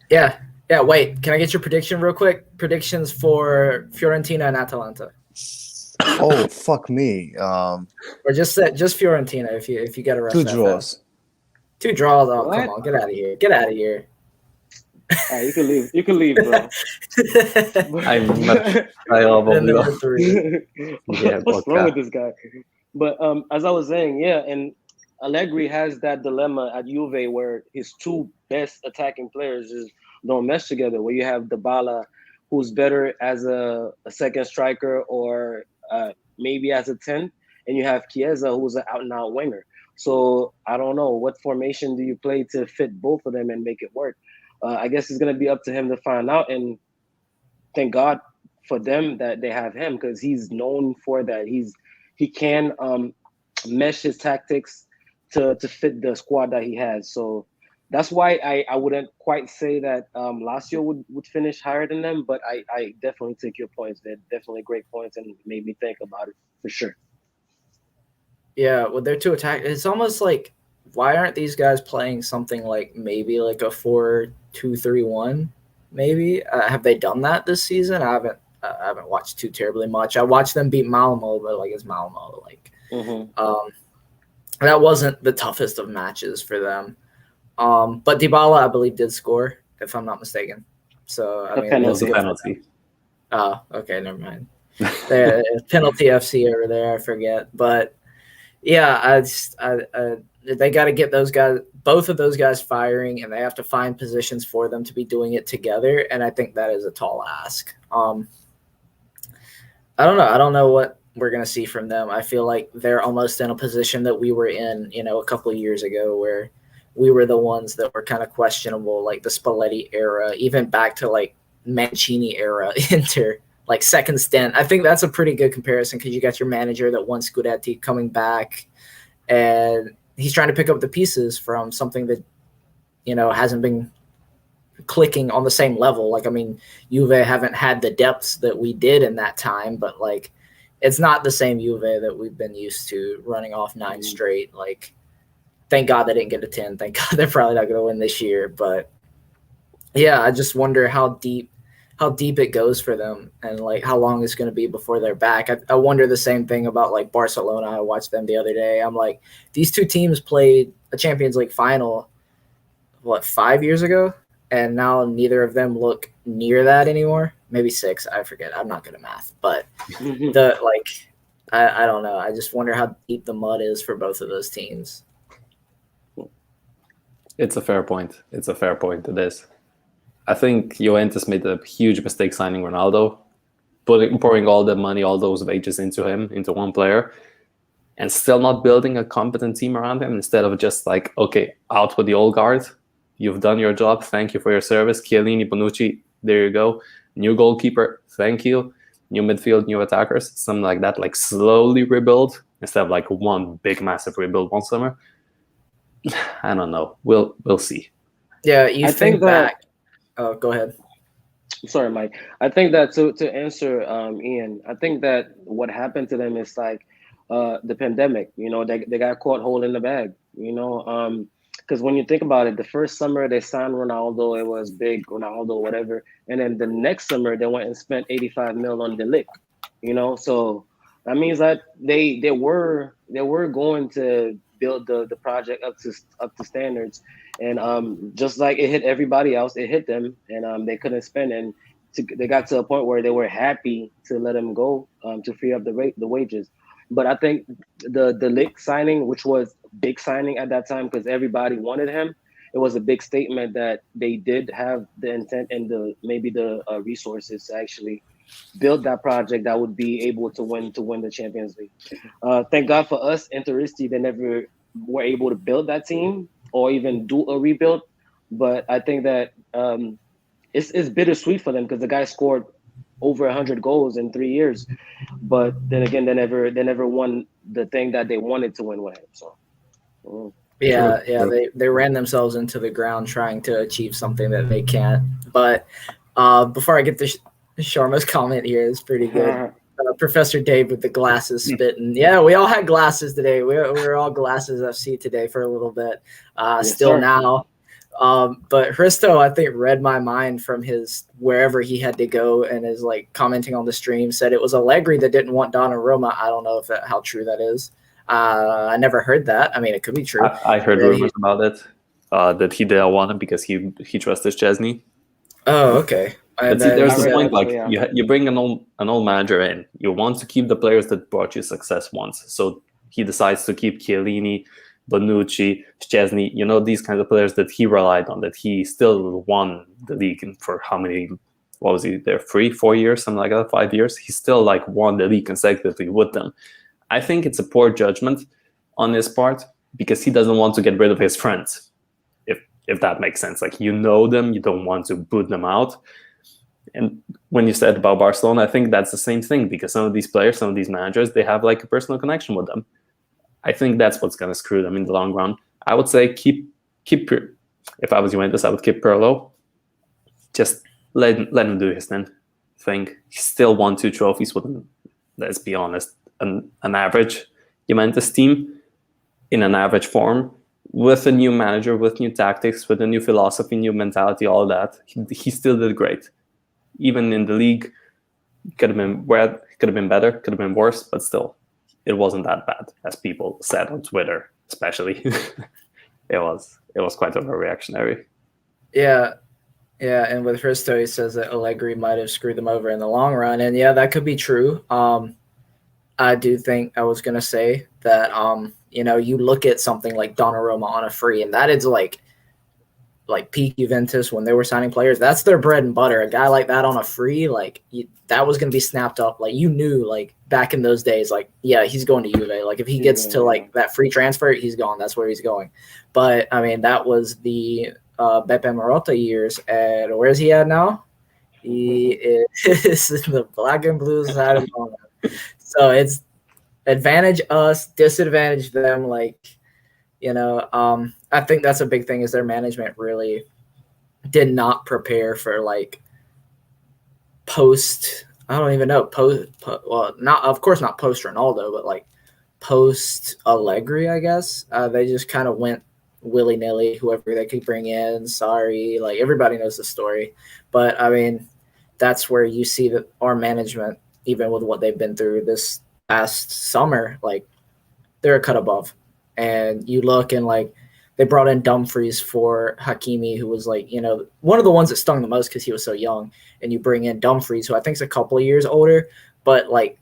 Yeah. Wait, can I get your prediction real quick? Predictions for Fiorentina and Atalanta. Oh, fuck me. Or just Fiorentina if you get a rush 2 that draws. fast. 2 draws. Oh, What? come on, get out of here. Get out of here. All right, you can leave. You can leave, bro. I'm much higher Then than number 3. Yeah, What's wrong vodka. with this guy? But as I was saying, yeah, and Allegri has that dilemma at Juve where his 2 best attacking players just don't mesh together. Where you have Dybala, who's better as a second striker or maybe as a 10, and you have Chiesa, who's an out-and-out winger. So I don't know, what formation do you play to fit both of them and make it work? I guess it's going to be up to him to find out. And thank God for them that they have him, because he's known for that. He can mesh his tactics to fit the squad that he has. So that's why I wouldn't quite say that Lazio would finish higher than them, but I definitely take your points. They're definitely great points and made me think about it for sure. Yeah, with their 2 attack, it's almost like, why aren't these guys playing something like maybe like a 4-2-3-1? Maybe have they done that this season? I haven't watched too terribly much. I watched them beat Malmo, but like, it's Malmo. Like, that wasn't the toughest of matches for them. But Dybala, I believe, did score, if I'm not mistaken. So I mean, It was a penalty. Oh, okay, never mind. Penalty FC over there, I forget. But yeah, they got to get those guys, both of those guys, firing, and they have to find positions for them to be doing it together. And I think that is a tall ask. I don't know. I don't know what we're going to see from them. I feel like they're almost in a position that we were in, a couple of years ago, where we were the ones that were kind of questionable, like the Spalletti era, even back to like Mancini era, Inter, like second stint. I think that's a pretty good comparison, because you got your manager that won Scudetti coming back, and he's trying to pick up the pieces from something that, hasn't been clicking on the same level. Like, I mean, Juve haven't had the depths that we did in that time, but like, it's not the same Juve that we've been used to, running off 9 straight. Like, thank God they didn't get to 10. Thank God they're probably not going to win this year. But yeah, I just wonder how deep it goes for them, and like how long it's going to be before they're back. I wonder the same thing about like Barcelona. I watched them the other day. I'm like, these 2 teams played a Champions League final, 5 years ago? And now neither of them look near that anymore. Maybe 6, I forget. I'm not good at math. But I don't know. I just wonder how deep the mud is for both of those teams. It's a fair point. It is. I think Juventus made a huge mistake signing Ronaldo, pouring all the money, all those wages into him, into one player, and still not building a competent team around him, instead of just like, okay, out with the old guard. You've done your job. Thank you for your service. Chiellini, Bonucci, there you go. New goalkeeper, thank you. New midfield, new attackers, something like that. Like, slowly rebuild instead of like one big, massive rebuild one summer. I don't know. We'll see. Yeah, you think back. Oh, go ahead. Sorry, Mike. I think that to answer Ian, I think that what happened to them is like the pandemic. They got caught holding the bag. Because when you think about it, the first summer they signed Ronaldo, it was big, Ronaldo, whatever. And then the next summer they went and spent 85 mil on De Ligt. So that means that they were going to build the project up to standards. And just like it hit everybody else, it hit them, and they couldn't spend. And they got to a point where they were happy to let him go to free up the wages. But I think the Ligt signing, which was big signing at that time because everybody wanted him, it was a big statement that they did have the intent and the resources to actually build that project that would be able to win the Champions League. Thank God for us, Interisti, they never were able to build that team or even do a rebuild. But I think that it's bittersweet for them because the guy scored over 100 goals in 3 years, but then again, they never won the thing that they wanted to win with him. So they ran themselves into the ground trying to achieve something that they can't. But before I get to Sharma's comment here, it's pretty good. Professor Dave with the glasses spitting. Yeah, we all had glasses today. We were all glasses FC today for a little bit. Yes, still sir. now. But Hristo, I think, read my mind from his wherever he had to go and is like commenting on the stream, said it was Allegri that didn't want Donnarumma. I don't know how true that is. I never heard that. I mean, it could be true. I heard rumors about it, that he didn't want him because he trusted Chesney. Oh, okay. But see, there's the point, like, you bring an old manager in, you want to keep the players that brought you success once. So he decides to keep Chiellini, Bonucci, Szczesny, these kinds of players that he relied on, that he still won the league for how many, what was he there, 3-4 years, something like that, 5 years. He still like won the league consecutively with them. I think it's a poor judgment on his part because he doesn't want to get rid of his friends, if that makes sense. Like, them, you don't want to boot them out. And when you said about Barcelona, I think that's the same thing, because some of these players, some of these managers, they have like a personal connection with them. I think that's what's going to screw them in the long run. I would say keep. If I was Juventus, I would keep Pirlo. Just let him do his thing. He still won 2 trophies with, let's be honest, an average Juventus team in an average form, with a new manager, with new tactics, with a new philosophy, new mentality, all that. He still did great. Even in the league, could have been better, could have been worse, but still, it wasn't that bad, as people said on Twitter, especially. it was quite overreactionary. Yeah, and with Hristo, he says that Allegri might have screwed them over in the long run, and yeah, that could be true. I do think I was gonna say that you look at something like Donnarumma on a free, and that is like peak Juventus when they were signing players. That's their bread and butter. A guy like that on a free, that was going to be snapped up. Like, you knew, like, back in those days, like, yeah, he's going to Juve. Like, if he gets to like that free transfer, he's gone. That's where he's going. But I mean, that was the Beppe Marotta years. And where's he at now? He is in the black and blue side of Roma. So it's advantage us, disadvantage them. Like, I think that's a big thing, is their management really did not prepare for like of course not post Ronaldo, but like post Allegri, I guess. They just kind of went willy-nilly, whoever they could bring in. Sorry, like, everybody knows the story. But I mean, that's where you see that our management, even with what they've been through this past summer, like, they're a cut above. And you look and like they brought in Dumfries for Hakimi, who was like, one of the ones that stung the most because he was so young. And you bring in Dumfries, who I think is a couple of years older, but like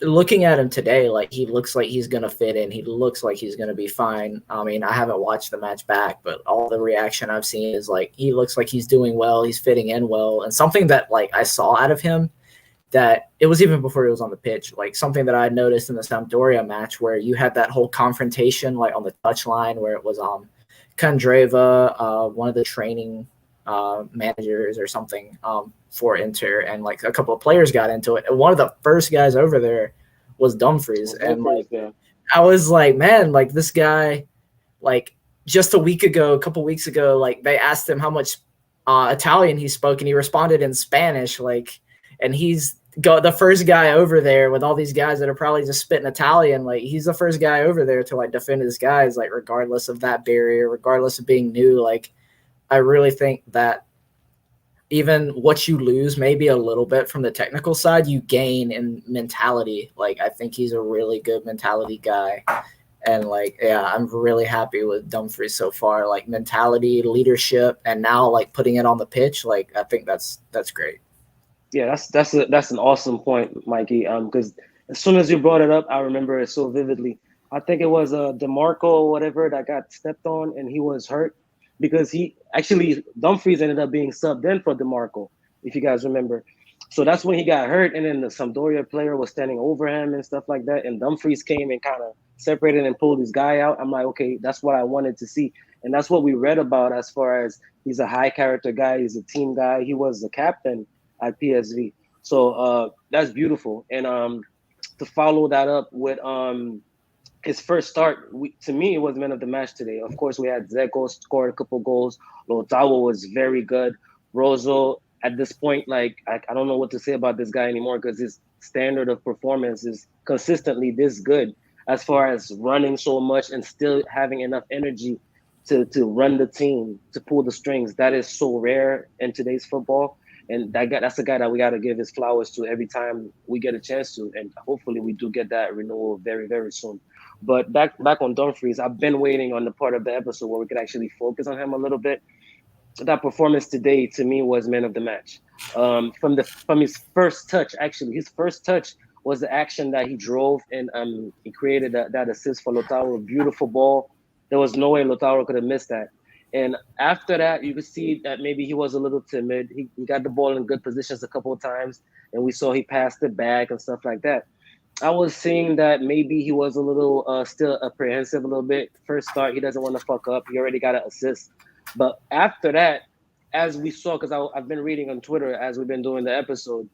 looking at him today, like, he looks like he's gonna fit in. He looks like he's gonna be fine. I mean, I haven't watched the match back, but all the reaction I've seen is like he looks like he's doing well. He's fitting in well, and something that like I saw out of him, that it was even before he was on the pitch, like something that I noticed in the Sampdoria match, where you had that whole confrontation like on the touchline, where it was Kandreva, one of the training managers or something for Inter, and like a couple of players got into it, and one of the first guys over there was Dumfries. And like, I was like, man, like, this guy, like, just a couple weeks ago, like, they asked him how much Italian he spoke, and he responded in Spanish, like, and he's the first guy over there with all these guys that are probably just spitting Italian. Like, he's the first guy over there to like defend his guys, like, regardless of that barrier, regardless of being new. Like, I really think that even what you lose maybe a little bit from the technical side, you gain in mentality. Like, I think he's a really good mentality guy. And like, yeah, I'm really happy with Dumfries so far. Like, mentality, leadership, and now like putting it on the pitch. Like, I think that's great. Yeah, that's an awesome point, Mikey. Because as soon as you brought it up, I remember it so vividly. I think it was DeMarco or whatever that got stepped on, and he was hurt because Dumfries ended up being subbed in for DeMarco, if you guys remember. So that's when he got hurt, and then the Sampdoria player was standing over him and stuff like that, and Dumfries came and kind of separated and pulled his guy out. I'm like, okay, that's what I wanted to see, and that's what we read about as far as he's a high character guy, he's a team guy, he was the captain at PSV. So that's beautiful. And to follow that up with his first start, to me, it was man of the match today. Of course, we had Dzeko scored a couple goals. Lautaro was very good. Rozo, at this point, like, I don't know what to say about this guy anymore, because his standard of performance is consistently this good, as far as running so much and still having enough energy to run the team, to pull the strings. That is so rare in today's football. And that's the guy that we got to give his flowers to every time we get a chance to. And hopefully we do get that renewal very, very soon. But back on Dumfries, I've been waiting on the part of the episode where we could actually focus on him a little bit. That performance today to me was man of the match. From his first touch, actually, his first touch was the action that he drove and he created that assist for Lautaro. Beautiful ball. There was no way Lautaro could have missed that. And after that, you could see that maybe he was a little timid. He got the ball in good positions a couple of times, and we saw he passed it back and stuff like that. I was seeing that maybe he was a little still apprehensive a little bit. First start, he doesn't want to fuck up. He already got an assist. But after that, as we saw, because I've been reading on Twitter as we've been doing the episode,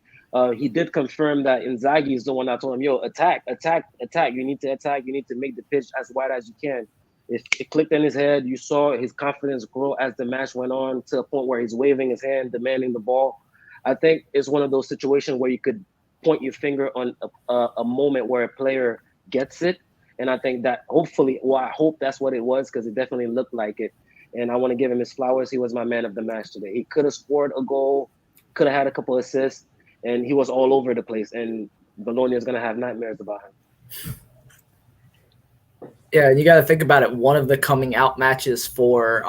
he did confirm that Inzaghi is the one that told him, yo, attack. You need to attack. You need to make the pitch as wide as you can. It clicked in his head. You saw his confidence grow as the match went on to a point where he's waving his hand, demanding the ball. I think it's one of those situations where you could point your finger on a moment where a player gets it. And I think that I hope that's what it was, because it definitely looked like it. And I want to give him his flowers. He was my man of the match today. He could have scored a goal, could have had a couple assists, and he was all over the place. And Bologna is going to have nightmares about him. Yeah, and you got to think about it. One of the coming out matches for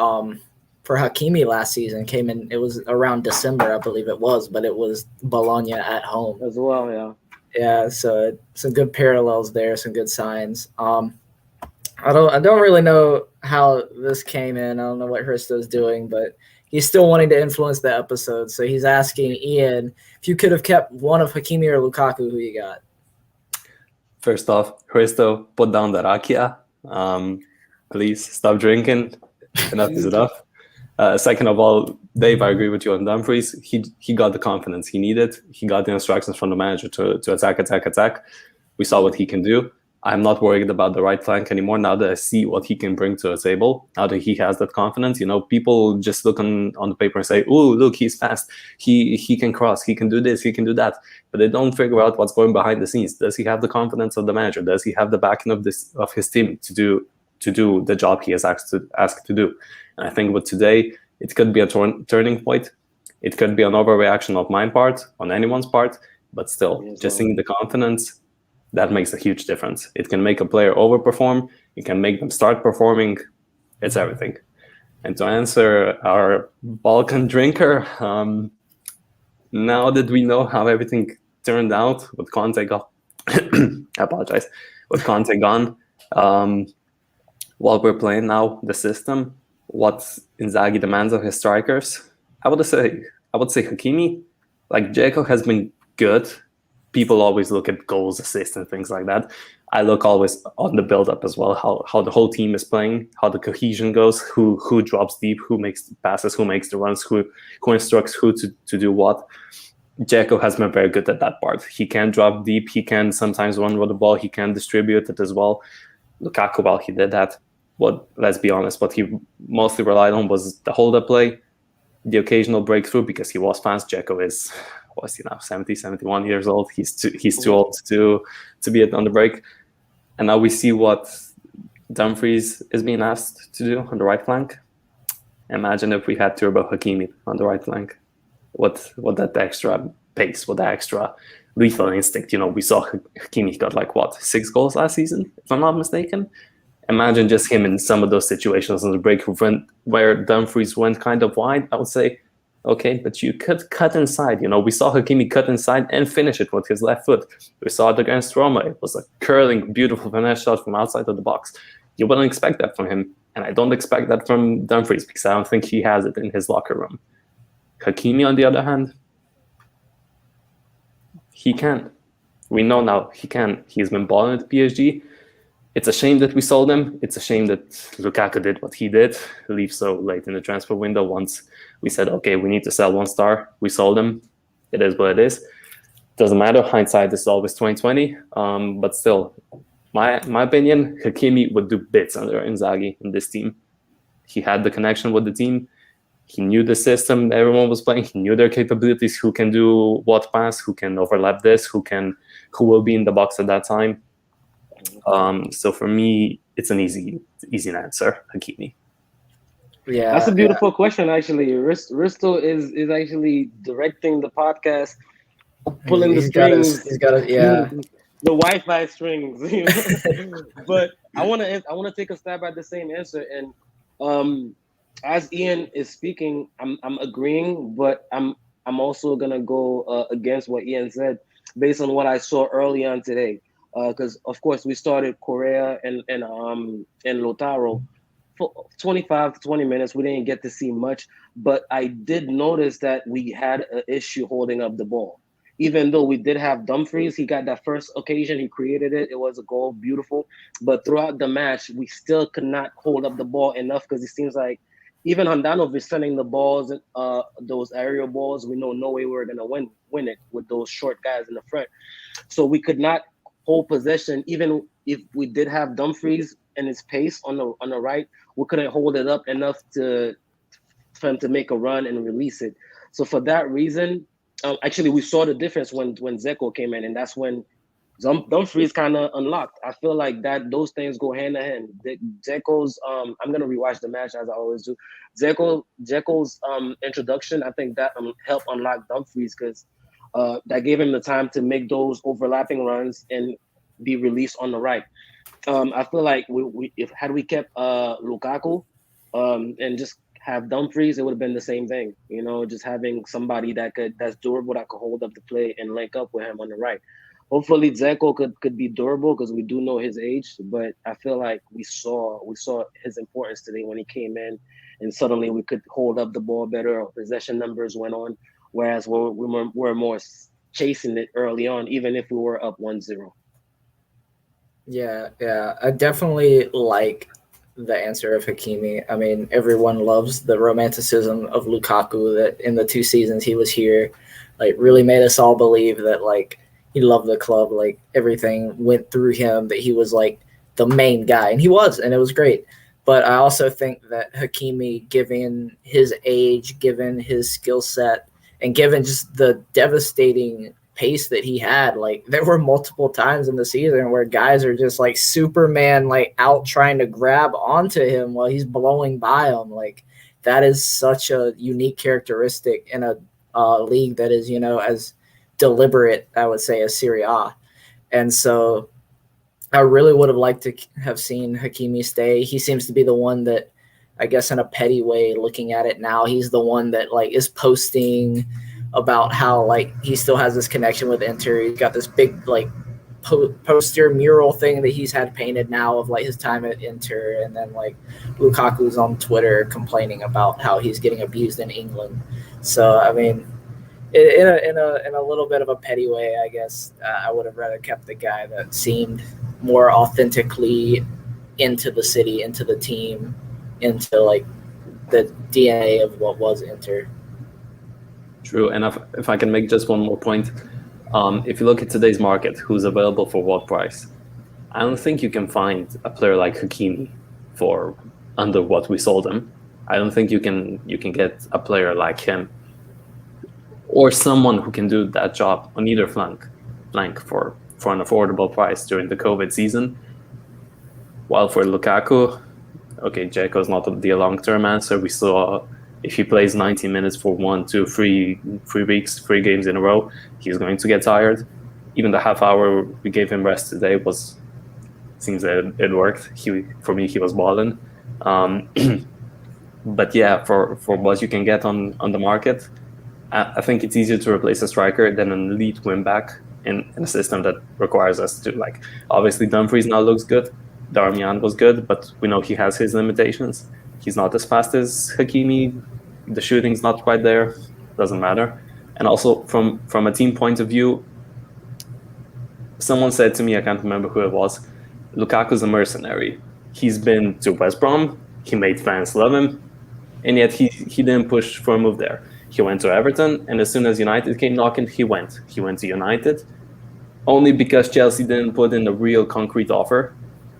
Hakimi last season came in. It was around December, I believe it was, but it was Bologna at home as well. Yeah. Yeah. So some good parallels there, some good signs. I don't really know how this came in. I don't know what Hristo's doing, but he's still wanting to influence the episode. So he's asking Ian, if you could have kept one of Hakimi or Lukaku, who you got? First off, Hristo, put down the rakia. Please stop drinking. Enough is enough. Second of all, Dave, I agree with you on Dumfries. He got the confidence he needed. He got the instructions from the manager to attack. We saw what he can do. I'm not worried about the right flank anymore now that I see what he can bring to the table. Now that he has that confidence, people just look on the paper and say, "Oh, look, he's fast. He can cross. He can do this. He can do that." But they don't figure out what's going behind the scenes. Does he have the confidence of the manager? Does he have the backing of his team to do the job he is asked to do? And I think with today, it could be a turning point. It could be an overreaction of my part, on anyone's part, but still, just seeing the confidence. That makes a huge difference. It can make a player overperform. It can make them start performing. It's everything. And to answer our Balkan drinker, now that we know how everything turned out with Conte gone, I apologize, with Conte gone, while we're playing now the system, what Inzaghi demands of his strikers, I would say Hakimi, like Dzeko has been good. People always look at goals, assists, and things like that. I look always on the build-up as well, how the whole team is playing, how the cohesion goes, who drops deep, who makes the passes, who makes the runs, who instructs who to do what. Dzeko has been very good at that part. He can drop deep. He can sometimes run with the ball. He can distribute it as well. Lukaku, well, he did that. But let's be honest, what he mostly relied on was the hold-up play, the occasional breakthrough, because he was fast. Dzeko is... what's he now, 70, 71 years old. He's too old to be on the break. And now we see what Dumfries is being asked to do on the right flank. Imagine if we had Turbo Hakimi on the right flank. What that extra pace, what that extra lethal instinct. We saw Hakimi got 6 goals last season, if I'm not mistaken. Imagine just him in some of those situations on the break where Dumfries went kind of wide. I would say, okay, but you could cut inside. We saw Hakimi cut inside and finish it with his left foot. We saw it against Roma. It was a curling, beautiful finesse shot from outside of the box. You wouldn't expect that from him. And I don't expect that from Dumfries because I don't think he has it in his locker room. Hakimi, on the other hand, he can. We know now he can. He's been balling at PSG. It's a shame that we sold him. It's a shame that Lukaku did what he did, leave so late in the transfer window. Once we said, okay, we need to sell 1 star, we sold him. It is what it is. Doesn't matter. Hindsight is always 20/20. But still, my opinion, Hakimi would do bits under Inzaghi in this team. He had the connection with the team. He knew the system everyone was playing. He knew their capabilities. Who can do what pass? Who can overlap this? Who will be in the box at that time? So for me, it's an easy answer, Hakimi. Yeah, That's a beautiful question, actually. Risto is actually directing the podcast, pulling the he's got strings, he's got yeah. the Wi-Fi strings. But I want to take a stab at the same answer. And as Ian is speaking, I'm agreeing, but I'm also gonna go against what Ian said based on what I saw early on today. Because of course we started Korea and Lotaro for 25 to 20 minutes. We didn't get to see much, but I did notice that we had an issue holding up the ball. Even though we did have Dumfries, he got that first occasion, he created it. It was a goal, beautiful. But throughout the match, we still could not hold up the ball enough because it seems like even Handanovic is sending the balls, those aerial balls. We know no way we were gonna win it with those short guys in the front. So we could not hold possession, even if we did have Dumfries and his pace on the right. We couldn't hold it up enough for him to make a run and release it. So for that reason, actually we saw the difference when Zeko came in, and that's when Dumfries kind of unlocked. I feel like that those things go hand in hand. Zeko's I'm gonna rewatch the match as I always do. Zeko's introduction, I think that helped unlock Dumfries because that gave him the time to make those overlapping runs and be released on the right. I feel like if we kept Lukaku and just have Dumfries, it would have been the same thing. Just having somebody that's durable, that could hold up the play and link up with him on the right. Hopefully Zeko could be durable because we do know his age, but I feel like we saw his importance today when he came in, and suddenly we could hold up the ball better. Our possession numbers went on, whereas we were more chasing it early on, even if we were up 1-0. Yeah. I definitely like the answer of Hakimi. I mean, everyone loves the romanticism of Lukaku that in the 2 seasons he was here, like really made us all believe that like he loved the club, like everything went through him, that he was like the main guy, and he was, and it was great. But I also think that Hakimi, given his age, given his skill set, and given just the devastating pace that he had, like there were multiple times in the season where guys are just like Superman, like out trying to grab onto him while he's blowing by them. Like that is such a unique characteristic in a league that is, as deliberate, I would say, as Serie A. And so I really would have liked to have seen Hakimi stay. He seems to be the one that, I guess in a petty way, looking at it now, he's the one that like is posting about how like he still has this connection with Inter. He's got this big like poster mural thing that he's had painted now of like his time at Inter, and then like Lukaku's on Twitter complaining about how he's getting abused in England. So I mean, in a little bit of a petty way, I guess I would have rather kept the guy that seemed more authentically into the city, into the team, into like the DNA of what was Inter. True, and if I can make just one more point, if you look at today's market, who's available for what price? I don't think you can find a player like Hakimi for under what we sold him. I don't think you can get a player like him or someone who can do that job on either flank for an affordable price during the COVID season. While for Lukaku, okay, Dzeko's not the long-term answer. We saw if he plays 90 minutes for 1, 2, 3 weeks, 3 games in a row, he's going to get tired. Even the half hour we gave him rest today seems that it worked. For me, he was balling. But yeah, for what you can get on the market, I think it's easier to replace a striker than an elite wing back in a system that requires us to like. Obviously, Dumfries now looks good. Darmian was good, but we know he has his limitations. He's not as fast as Hakimi. The shooting's not quite there. Doesn't matter. And also from a team point of view, someone said to me, I can't remember who it was, Lukaku's a mercenary. He's been to West Brom. He made fans love him, and yet he didn't push for a move there. He went to Everton, and as soon as United came knocking, he went. He went to United, only because Chelsea didn't put in a real concrete offer.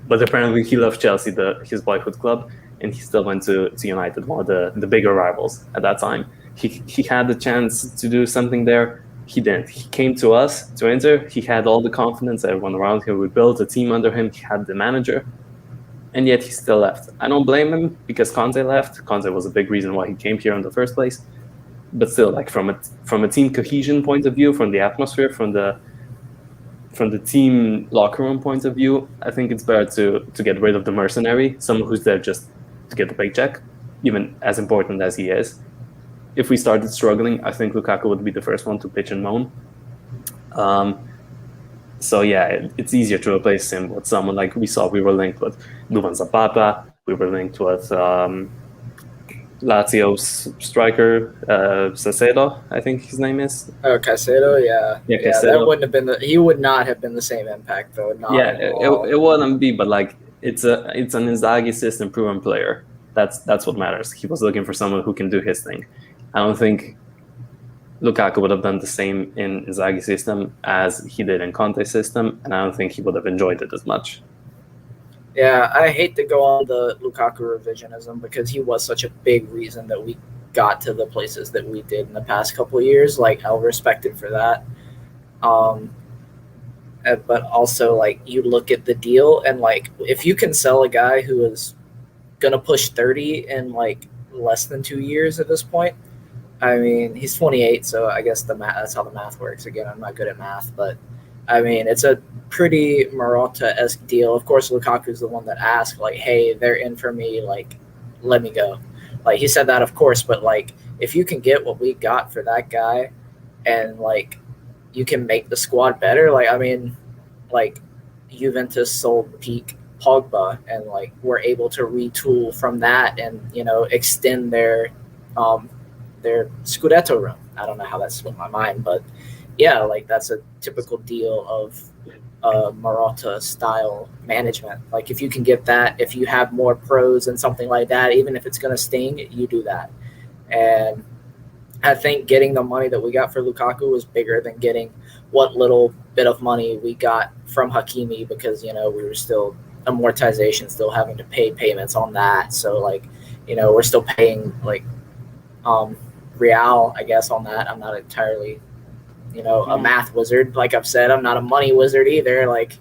But apparently he loved Chelsea, his boyhood club, and he still went to United, one of the bigger rivals at that time. He had the chance to do something there. He didn't. He came to us, to Inter. He had all the confidence, everyone around him. We built a team under him. He had the manager. and yet he still left. I don't blame him because Conte left. Conte was a big reason why he came here in the first place. But still, like from a team cohesion point of view, from the atmosphere, from the team locker room point of view, I think it's better to get rid of the mercenary, someone who's there just to get the paycheck, even as important as he is. If we started struggling, I think Lukaku would be the first one to pitch and moan. So yeah, it's easier to replace him with someone like we were linked with Duvan Zapata, we were linked with Lazio's striker, Caicedo, I think his name is. Oh, Caicedo, yeah. Caicedo. That wouldn't have been he would not have been the same impact though. It wouldn't be, but like it's an Inzaghi system proven player. That's what matters. He was looking for someone who can do his thing. I don't think Lukaku would have done the same in Inzaghi's system as he did in Conte's system, and I don't think he would have enjoyed it as much. Yeah, I hate to go on the Lukaku revisionism because he was such a big reason that we got to the places that we did in the past couple of years. Like, I'll respect him for that. But also, like, you look at the deal and, like, if you can sell a guy who is going to push 30 in, like, less than 2 years at this point, I mean, he's 28, so I guess that's how the math works. Again, I'm not good at math, but I mean, it's a pretty Marotta-esque deal. Of course, Lukaku's the one that asked, like, hey, they're in for me, like, let me go. Like, he said that, of course, but, like, if you can get what we got for that guy and, like, you can make the squad better, like, I mean, like, Juventus sold peak Pogba and, like, were able to retool from that and, you know, extend their Scudetto run. I don't know how that slipped my mind, but yeah, like that's a typical deal of Marotta style management. Like if you can get that, if you have more pros and something like that, even if it's going to sting, you do that. And I think getting the money that we got for Lukaku was bigger than getting what little bit of money we got from Hakimi because, you know, we were still amortization, still having to pay payments on that. So like, you know, we're still paying like Real, I guess, on that. I'm not entirely, you know, a math wizard. Like I've said, I'm not a money wizard either. Like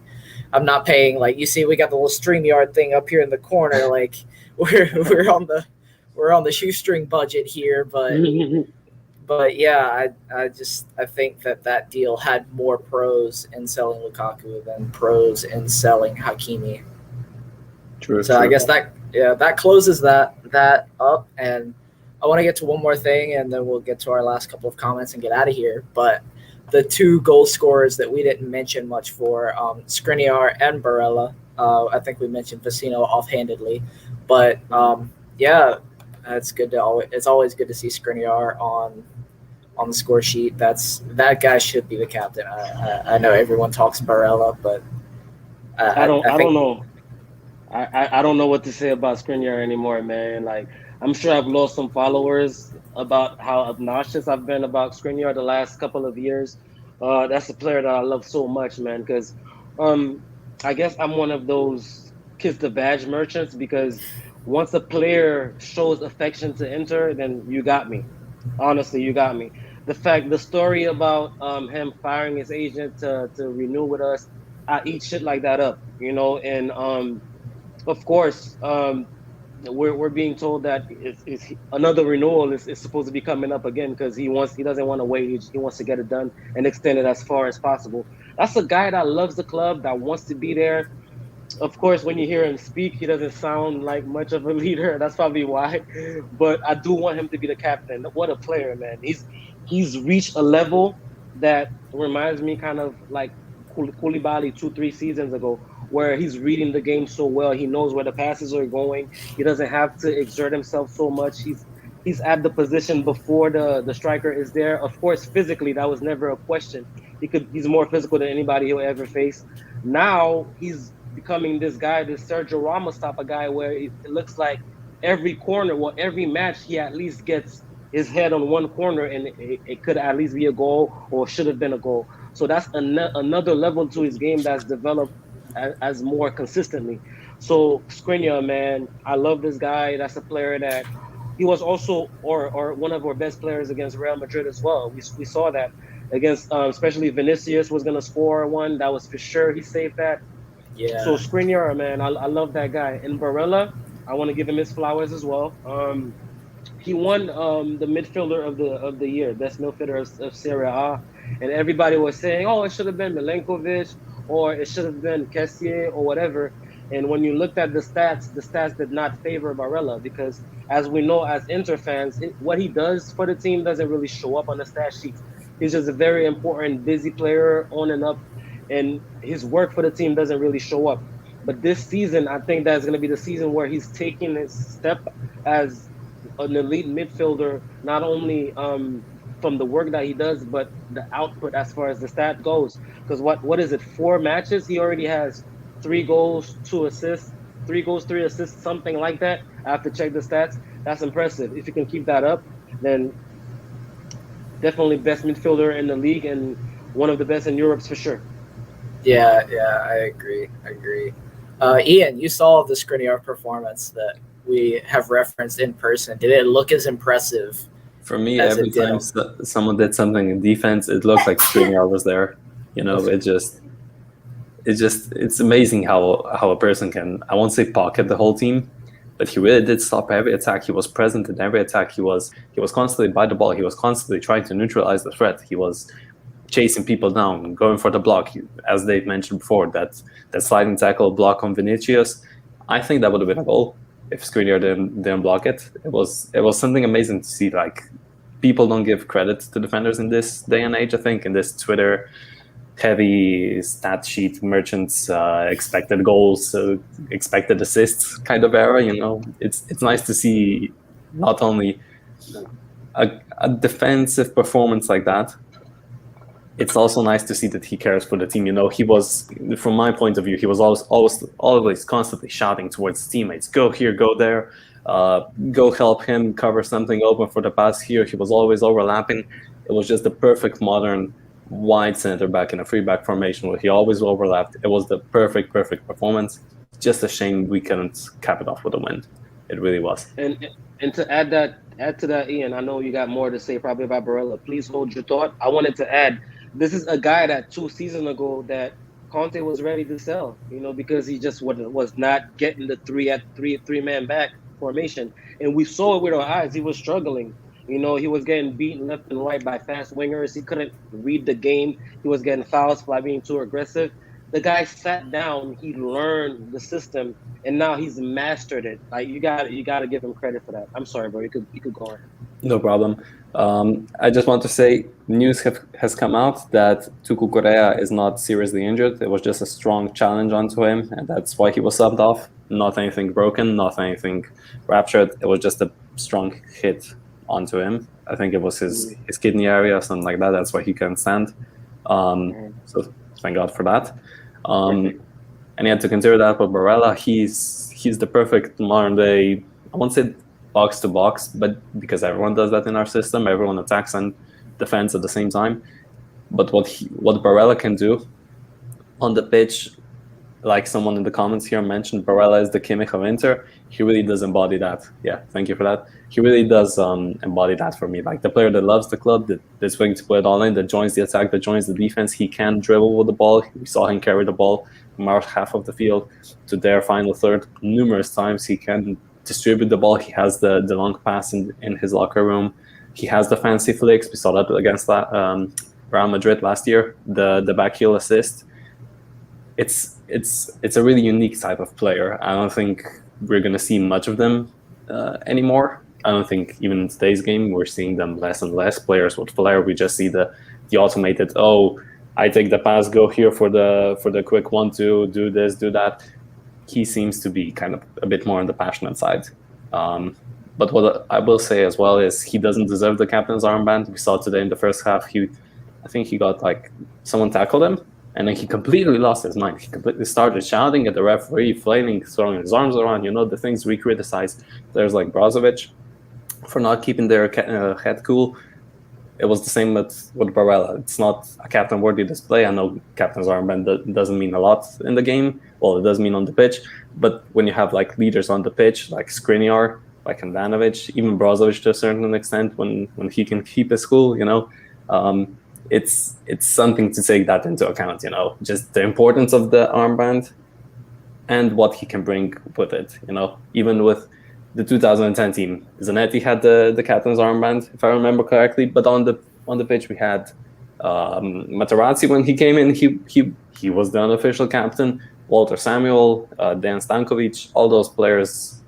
I'm not paying, like you see, we got the little StreamYard thing up here in the corner. Like we're on the shoestring budget here, but yeah, I think that deal had more pros in selling Lukaku than pros in selling Hakimi. True. So I guess that closes that up, and I want to get to one more thing, and then we'll get to our last couple of comments and get out of here. But the two goal scorers that we didn't mention much for, Skriniar and Barella. I think we mentioned Vecino offhandedly, but yeah, it's good to it's always good to see Skriniar on the score sheet. That guy should be the captain. I know everyone talks Barella, but I don't know. I don't know what to say about Skriniar anymore, man. Like I'm sure I've lost some followers about how obnoxious I've been about Skriniar the last couple of years. That's a player that I love so much, man, because I guess I'm one of those kiss the badge merchants because once a player shows affection to Inter, then you got me. Honestly, you got me. The story about him firing his agent to renew with us, I eat shit like that up, you know, and of course, we're being told that it's another renewal is supposed to be coming up again because he doesn't want to wait. He wants to get it done and extend it as far as possible. That's a guy that loves the club, that wants to be there. Of course, when you hear him speak, he doesn't sound like much of a leader. That's probably why. But I do want him to be the captain. What a player, man. He's reached a level that reminds me kind of like Koulibaly 2-3 seasons ago, where he's reading the game so well. He knows where the passes are going. He doesn't have to exert himself so much. He's at the position before the striker is there. Of course, physically, that was never a question. He's more physical than anybody he'll ever face. Now he's becoming this guy, this Sergio Ramos type of guy, where it looks like every corner, every match, he at least gets his head on one corner, and it could at least be a goal or should have been a goal. So that's another level to his game that's developed as more consistently. So Skriniar, man, I love this guy. That's a player that he was also or one of our best players against Real Madrid as well. We saw that against especially Vinicius was going to score one. That was for sure. He saved that. Yeah. So Skriniar, man, I love that guy. And Barella, I want to give him his flowers as well. He won the midfielder of the year, best midfielder of Serie A, and everybody was saying, "Oh, it should have been Milenkovic, or it should have been Kessié, or whatever." And when you looked at the stats did not favor Barella because, as we know, as Inter fans, what he does for the team doesn't really show up on the stat sheets. He's just a very important, busy player on and up, and his work for the team doesn't really show up. But this season, I think that's going to be the season where he's taking his step as an elite midfielder, not only from the work that he does, but the output as far as the stat goes. Because what is it? 4 matches, he already has 3 goals, 2 assists, 3 goals, 3 assists, something like that. I have to check the stats. That's impressive. If you can keep that up, then definitely best midfielder in the league and one of the best in Europe for sure. Yeah, I agree. Ian, you saw the Skriniar performance that we have referenced in person. Did it look as impressive? For me, As every it did. time someone did something in defense, it looked like Skriniar was there. You know, it's amazing how a person can, I won't say pocket the whole team, but he really did stop every attack. He was present in every attack. He was constantly by the ball. He was constantly trying to neutralize the threat. He was chasing people down, going for the block. As Dave mentioned before, that sliding tackle block on Vinicius, I think that would have been a goal if Skriniar didn't block it. It was something amazing to see. Like, people don't give credit to defenders in this day and age. I think in this Twitter heavy stat sheet merchants, expected goals, expected assists kind of era. You know, it's nice to see not only a defensive performance like that. It's also nice to see that he cares for the team. You know, he was, from my point of view, he was always constantly shouting towards his teammates, "Go here, go there, go help him cover something open for the pass here." He was always overlapping. It was just the perfect modern wide center back in a free back formation where he always overlapped. It was the perfect performance. Just a shame we couldn't cap it off with a win. It really was. And to add to that, Ian, I know you got more to say probably about Barella. Please hold your thought. I wanted to add, this is a guy that 2 seasons ago that Conte was ready to sell, you know, because he just was not getting the three man back formation, and we saw it with our eyes. He was struggling. You know, he was getting beaten left and right by fast wingers. He couldn't read the game. He was getting fouls by being too aggressive. The guy sat down. He learned the system, and now he's mastered it. Like, you got to give him credit for that. I'm sorry, bro. You could go on. No problem. I just want to say, news has come out that Tuku Correa is not seriously injured. It was just a strong challenge onto him, and that's why he was subbed off. Not anything broken, not anything ruptured. It was just a strong hit onto him. I think it was his kidney area or something like that. That's why he can't stand. So thank God for that. And you had to consider that with Barella. He's the perfect modern day, I won't say box to box, but because everyone does that in our system, everyone attacks and defends at the same time. But what Barella can do on the pitch, like someone in the comments here mentioned, Barella is the Kimmich of Inter. He really does embody that. Yeah, thank you for that. He really does embody that for me. Like, the player that loves the club, that's willing to put it all in, that joins the attack, that joins the defense. He can dribble with the ball. We saw him carry the ball from our half of the field to their final third numerous times. He can distribute the ball. He has the long pass in his locker room. He has the fancy flicks. We saw that against Real Madrid last year. The back heel assist. It's a really unique type of player. I don't think we're gonna see much of them anymore. I don't think even in today's game we're seeing them less and less. Players with flair, we just see the automated, oh, I take the pass, go here for the quick 1-2, do this, do that. He seems to be kind of a bit more on the passionate side. But what I will say as well is he doesn't deserve the captain's armband. We saw today in the first half, I think he got, like, someone tackled him, and then he completely lost his mind. He completely started shouting at the referee, flailing, throwing his arms around, you know, the things we criticize players like Brozovic for not keeping their head cool. It was the same with Barella. It's not a captain-worthy display. I know captain's armband doesn't mean a lot in the game. Well, it does mean on the pitch. But when you have, like, leaders on the pitch, like Skriniar, like Handanovic, even Brozovic to a certain extent, when he can keep his cool, you know, it's something to take that into account, you know. Just the importance of the armband and what he can bring with it. Even with the 2010 team, Zanetti had the captain's armband, if I remember correctly. But on the pitch we had Materazzi when he came in. He was the unofficial captain. Walter Samuel, Dan Stankovic, all those players,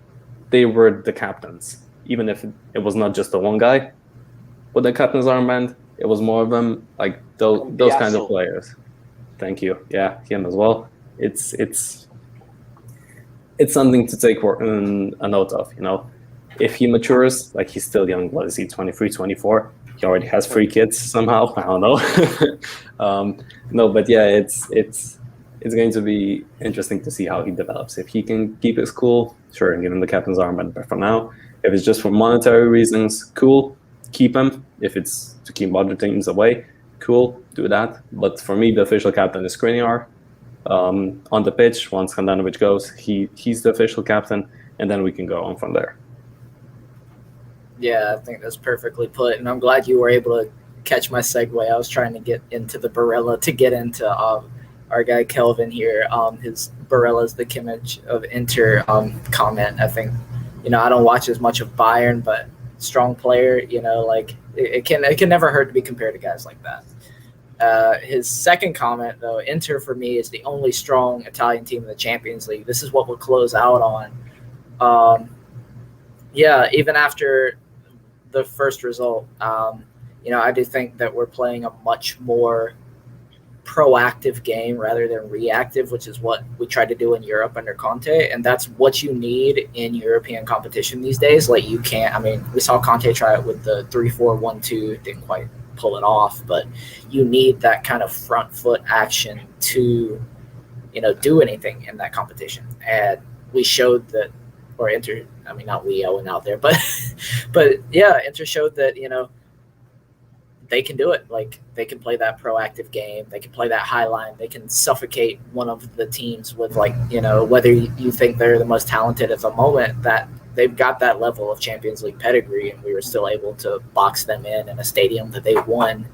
they were the captains. Even if it was not just the one guy with the captain's armband, it was more of them, like those kind of players. Thank you. Yeah, him as well. It's something to take a note of. If he matures, like he's still young. What is he? 23, 24. He already has 3 kids somehow. I don't know. No, but yeah, it's going to be interesting to see how he develops. If he can keep his cool, sure, give him the captain's armband. But for now, if it's just for monetary reasons, cool, keep him. If it's to keep other teams away, cool, do that. But for me, the official captain is Skriniar. On the pitch, once Handanovic goes, he's the official captain, and then we can go on from there. Yeah, I think that's perfectly put, and I'm glad you were able to catch my segue. I was trying to get into the Barella to get into our guy Kelvin here. His Barella's the Kimmich of Inter comment. I think, I don't watch as much of Bayern, but strong player. Like it can never hurt to be compared to guys like that. His second comment, though, Inter for me is the only strong Italian team in the Champions League. This is what we'll close out on. Yeah, even after the first result, I do think that we're playing a much more proactive game rather than reactive, which is what we tried to do in Europe under Conte, and that's what you need in European competition these days. Like we saw Conte try it with the 3-4-1-2, didn't quite pull it off, but you need that kind of front foot action to do anything in that competition. And we showed that, or Inter, not we, Owen out there, but yeah, Inter showed that they can do it. Like they can play that proactive game, they can play that high line, they can suffocate one of the teams with whether you think they're the most talented at the moment, that they've got that level of Champions League pedigree, and we were still able to box them in a stadium that they won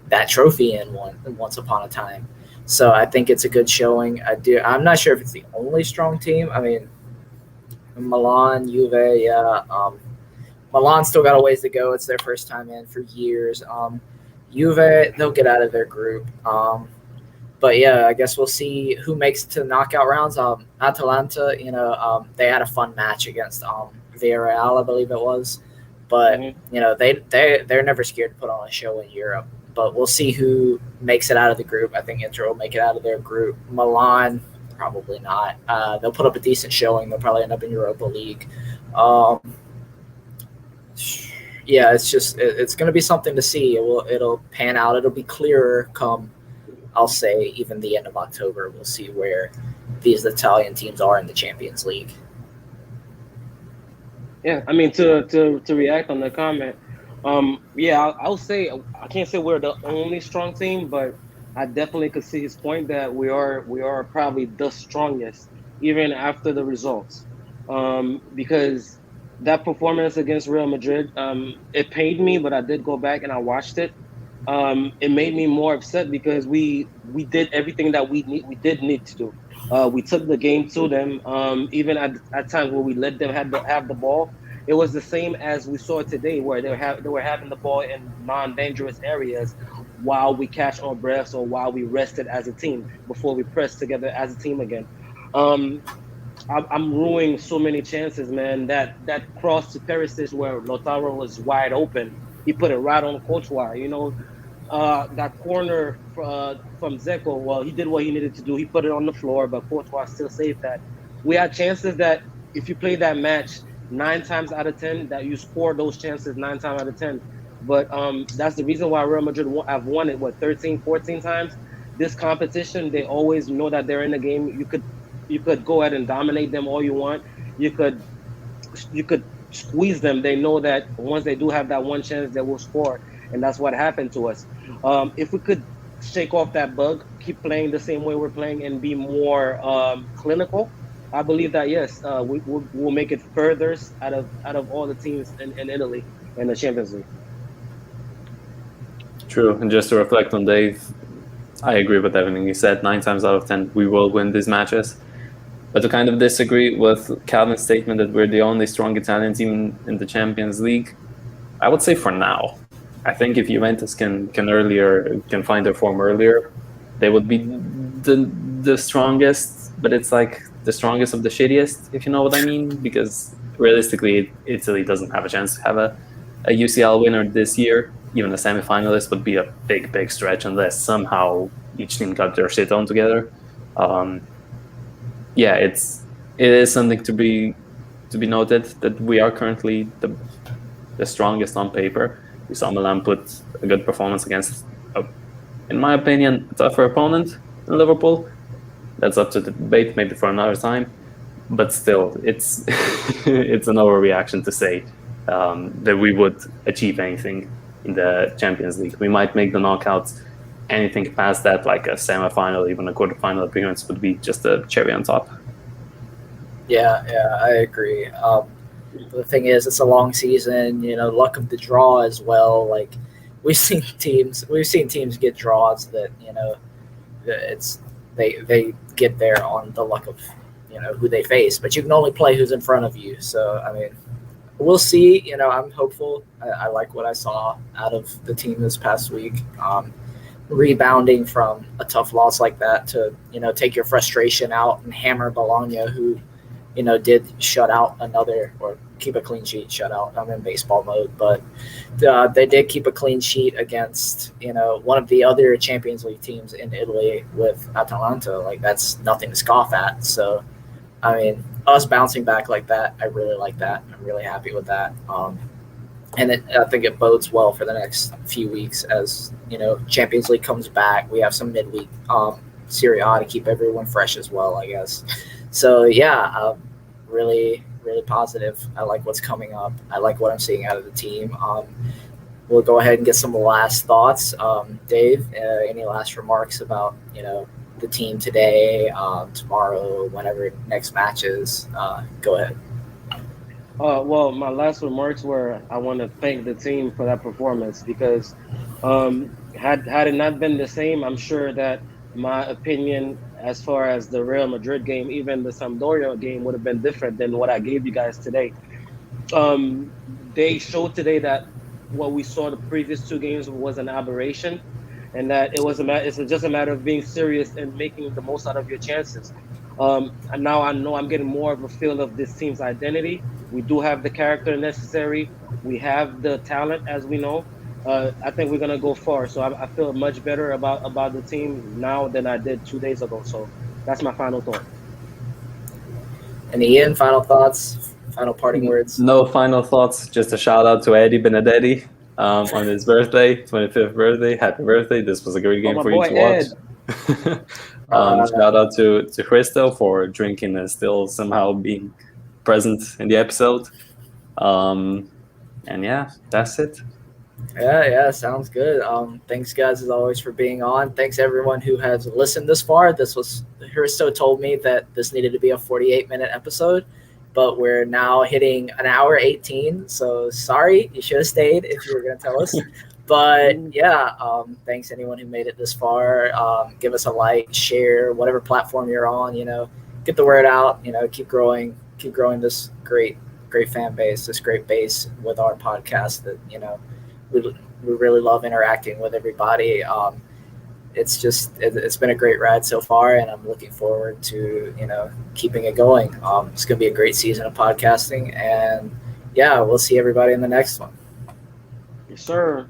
that trophy in once upon a time. So I think it's a good showing. I'm not sure if it's the only strong team. Milan, Juve, yeah. Milan still got a ways to go. It's their first time in for years. Juve, they'll get out of their group. But yeah, I guess we'll see who makes it to the knockout rounds. Atalanta, they had a fun match against Villarreal, I believe it was. But they're never scared to put on a show in Europe. But we'll see who makes it out of the group. I think Inter will make it out of their group. Milan, probably not. They'll put up a decent showing. They'll probably end up in Europa League. Yeah, it's going to be something to see. It'll pan out. It'll be clearer come, I'll say, even the end of October. We'll see where these Italian teams are in the Champions League. Yeah, to react on the comment, I'll say I can't say we're the only strong team, but I definitely could see his point that we are probably the strongest, even after the results, because that performance against Real Madrid, it pained me, but I did go back and I watched it. It made me more upset because we did everything that we did need to do. We took the game to them, even at times where we let them have the ball. It was the same as we saw today, where they were having the ball in non-dangerous areas while we catch our breaths or while we rested as a team before we pressed together as a team again. I'm ruining so many chances, man. That cross to Perisic where Lautaro was wide open, he put it right on Courtois. That corner from Dzeko, well, he did what he needed to do. He put it on the floor, but Courtois still saved that. We had chances that if you play that match 9 times out of 10, that you score those chances 9 times out of 10. But that's the reason why Real Madrid have won it, 13, 14 times. This competition, they always know that they're in the game. You could go ahead and dominate them all you want. You could squeeze them. They know that once they do have that one chance, they will score. And that's what happened to us. If we could shake off that bug, keep playing the same way we're playing and be more clinical, I believe that, yes, we'll make it further out of all the teams in Italy in the Champions League. True. And just to reflect on Dave, I agree with everything he said. 9 times out of 10, we will win these matches. But to kind of disagree with Calvin's statement that we're the only strong Italian team in the Champions League, I would say for now. I think if Juventus can find their form earlier, they would be the strongest. But it's like the strongest of the shittiest, if you know what I mean. Because realistically, Italy doesn't have a chance to have a UCL winner this year. Even a semi-finalist would be a big stretch unless somehow each team got their shit on together. Yeah, it is something to be noted that we are currently the strongest on paper. We saw Milan put a good performance against, in my opinion, a tougher opponent in Liverpool. That's up to the debate, maybe for another time. But still, it's it's an overreaction to say that we would achieve anything in the Champions League. We might make the knockouts. Anything past that, like a semi-final, even a quarter-final appearance, would be just a cherry on top. Yeah, I agree. The thing is, it's a long season. Luck of the draw as well. Like we've seen teams get draws that they get there on the luck of who they face. But you can only play who's in front of you. So I mean, we'll see. I'm hopeful. I like what I saw out of the team this past week. Rebounding from a tough loss like that to take your frustration out and hammer Bologna, who did shut out another or keep a clean sheet shutout. I'm in baseball mode, but they did keep a clean sheet against one of the other Champions League teams in Italy with Atalanta. Like that's nothing to scoff at. So I mean, us bouncing back like that, I really like that. I'm really happy with that. And I think it bodes well for the next few weeks as Champions League comes back. We have some midweek Serie A to keep everyone fresh as well, I guess. So yeah, really positive. I like what's coming up. I like what I'm seeing out of the team. We'll go ahead and get some last thoughts. Dave, any last remarks about the team today, tomorrow, whenever next match is? Go ahead. Well, my last remarks were I want to thank the team for that performance because had it not been the same, I'm sure that my opinion as far as the Real Madrid game, even the Sampdoria game, would have been different than what I gave you guys today. They showed today that what we saw the previous two games was an aberration, and that it's just a matter of being serious and making the most out of your chances. And now I know I'm getting more of a feel of this team's identity. We do have the character necessary. We have the talent, as we know. I think we're gonna go far. So I feel much better about the team now than I did 2 days ago. So that's my final thought. And Ian, final thoughts, final parting words. No final thoughts. Just a shout out to Eddie Benedetti on his birthday, 25th birthday. Happy birthday! This was a great game for you to watch. Shout out to Crystal for drinking and still somehow being present in the episode. And yeah, that's it. Yeah, sounds good. Thanks, guys, as always, for being on. Thanks, everyone who has listened this far. Hristo told me that this needed to be a 48-minute episode, but we're now hitting an hour 18. So sorry, you should have stayed if you were going to tell us. But yeah, thanks anyone who made it this far. Give us a like, share, whatever platform you're on. Get the word out. Keep growing this great fan base, this great base with our podcast. That we really love interacting with everybody. It's been a great ride so far, and I'm looking forward to keeping it going. It's gonna be a great season of podcasting, and yeah, we'll see everybody in the next one. Yes, sir.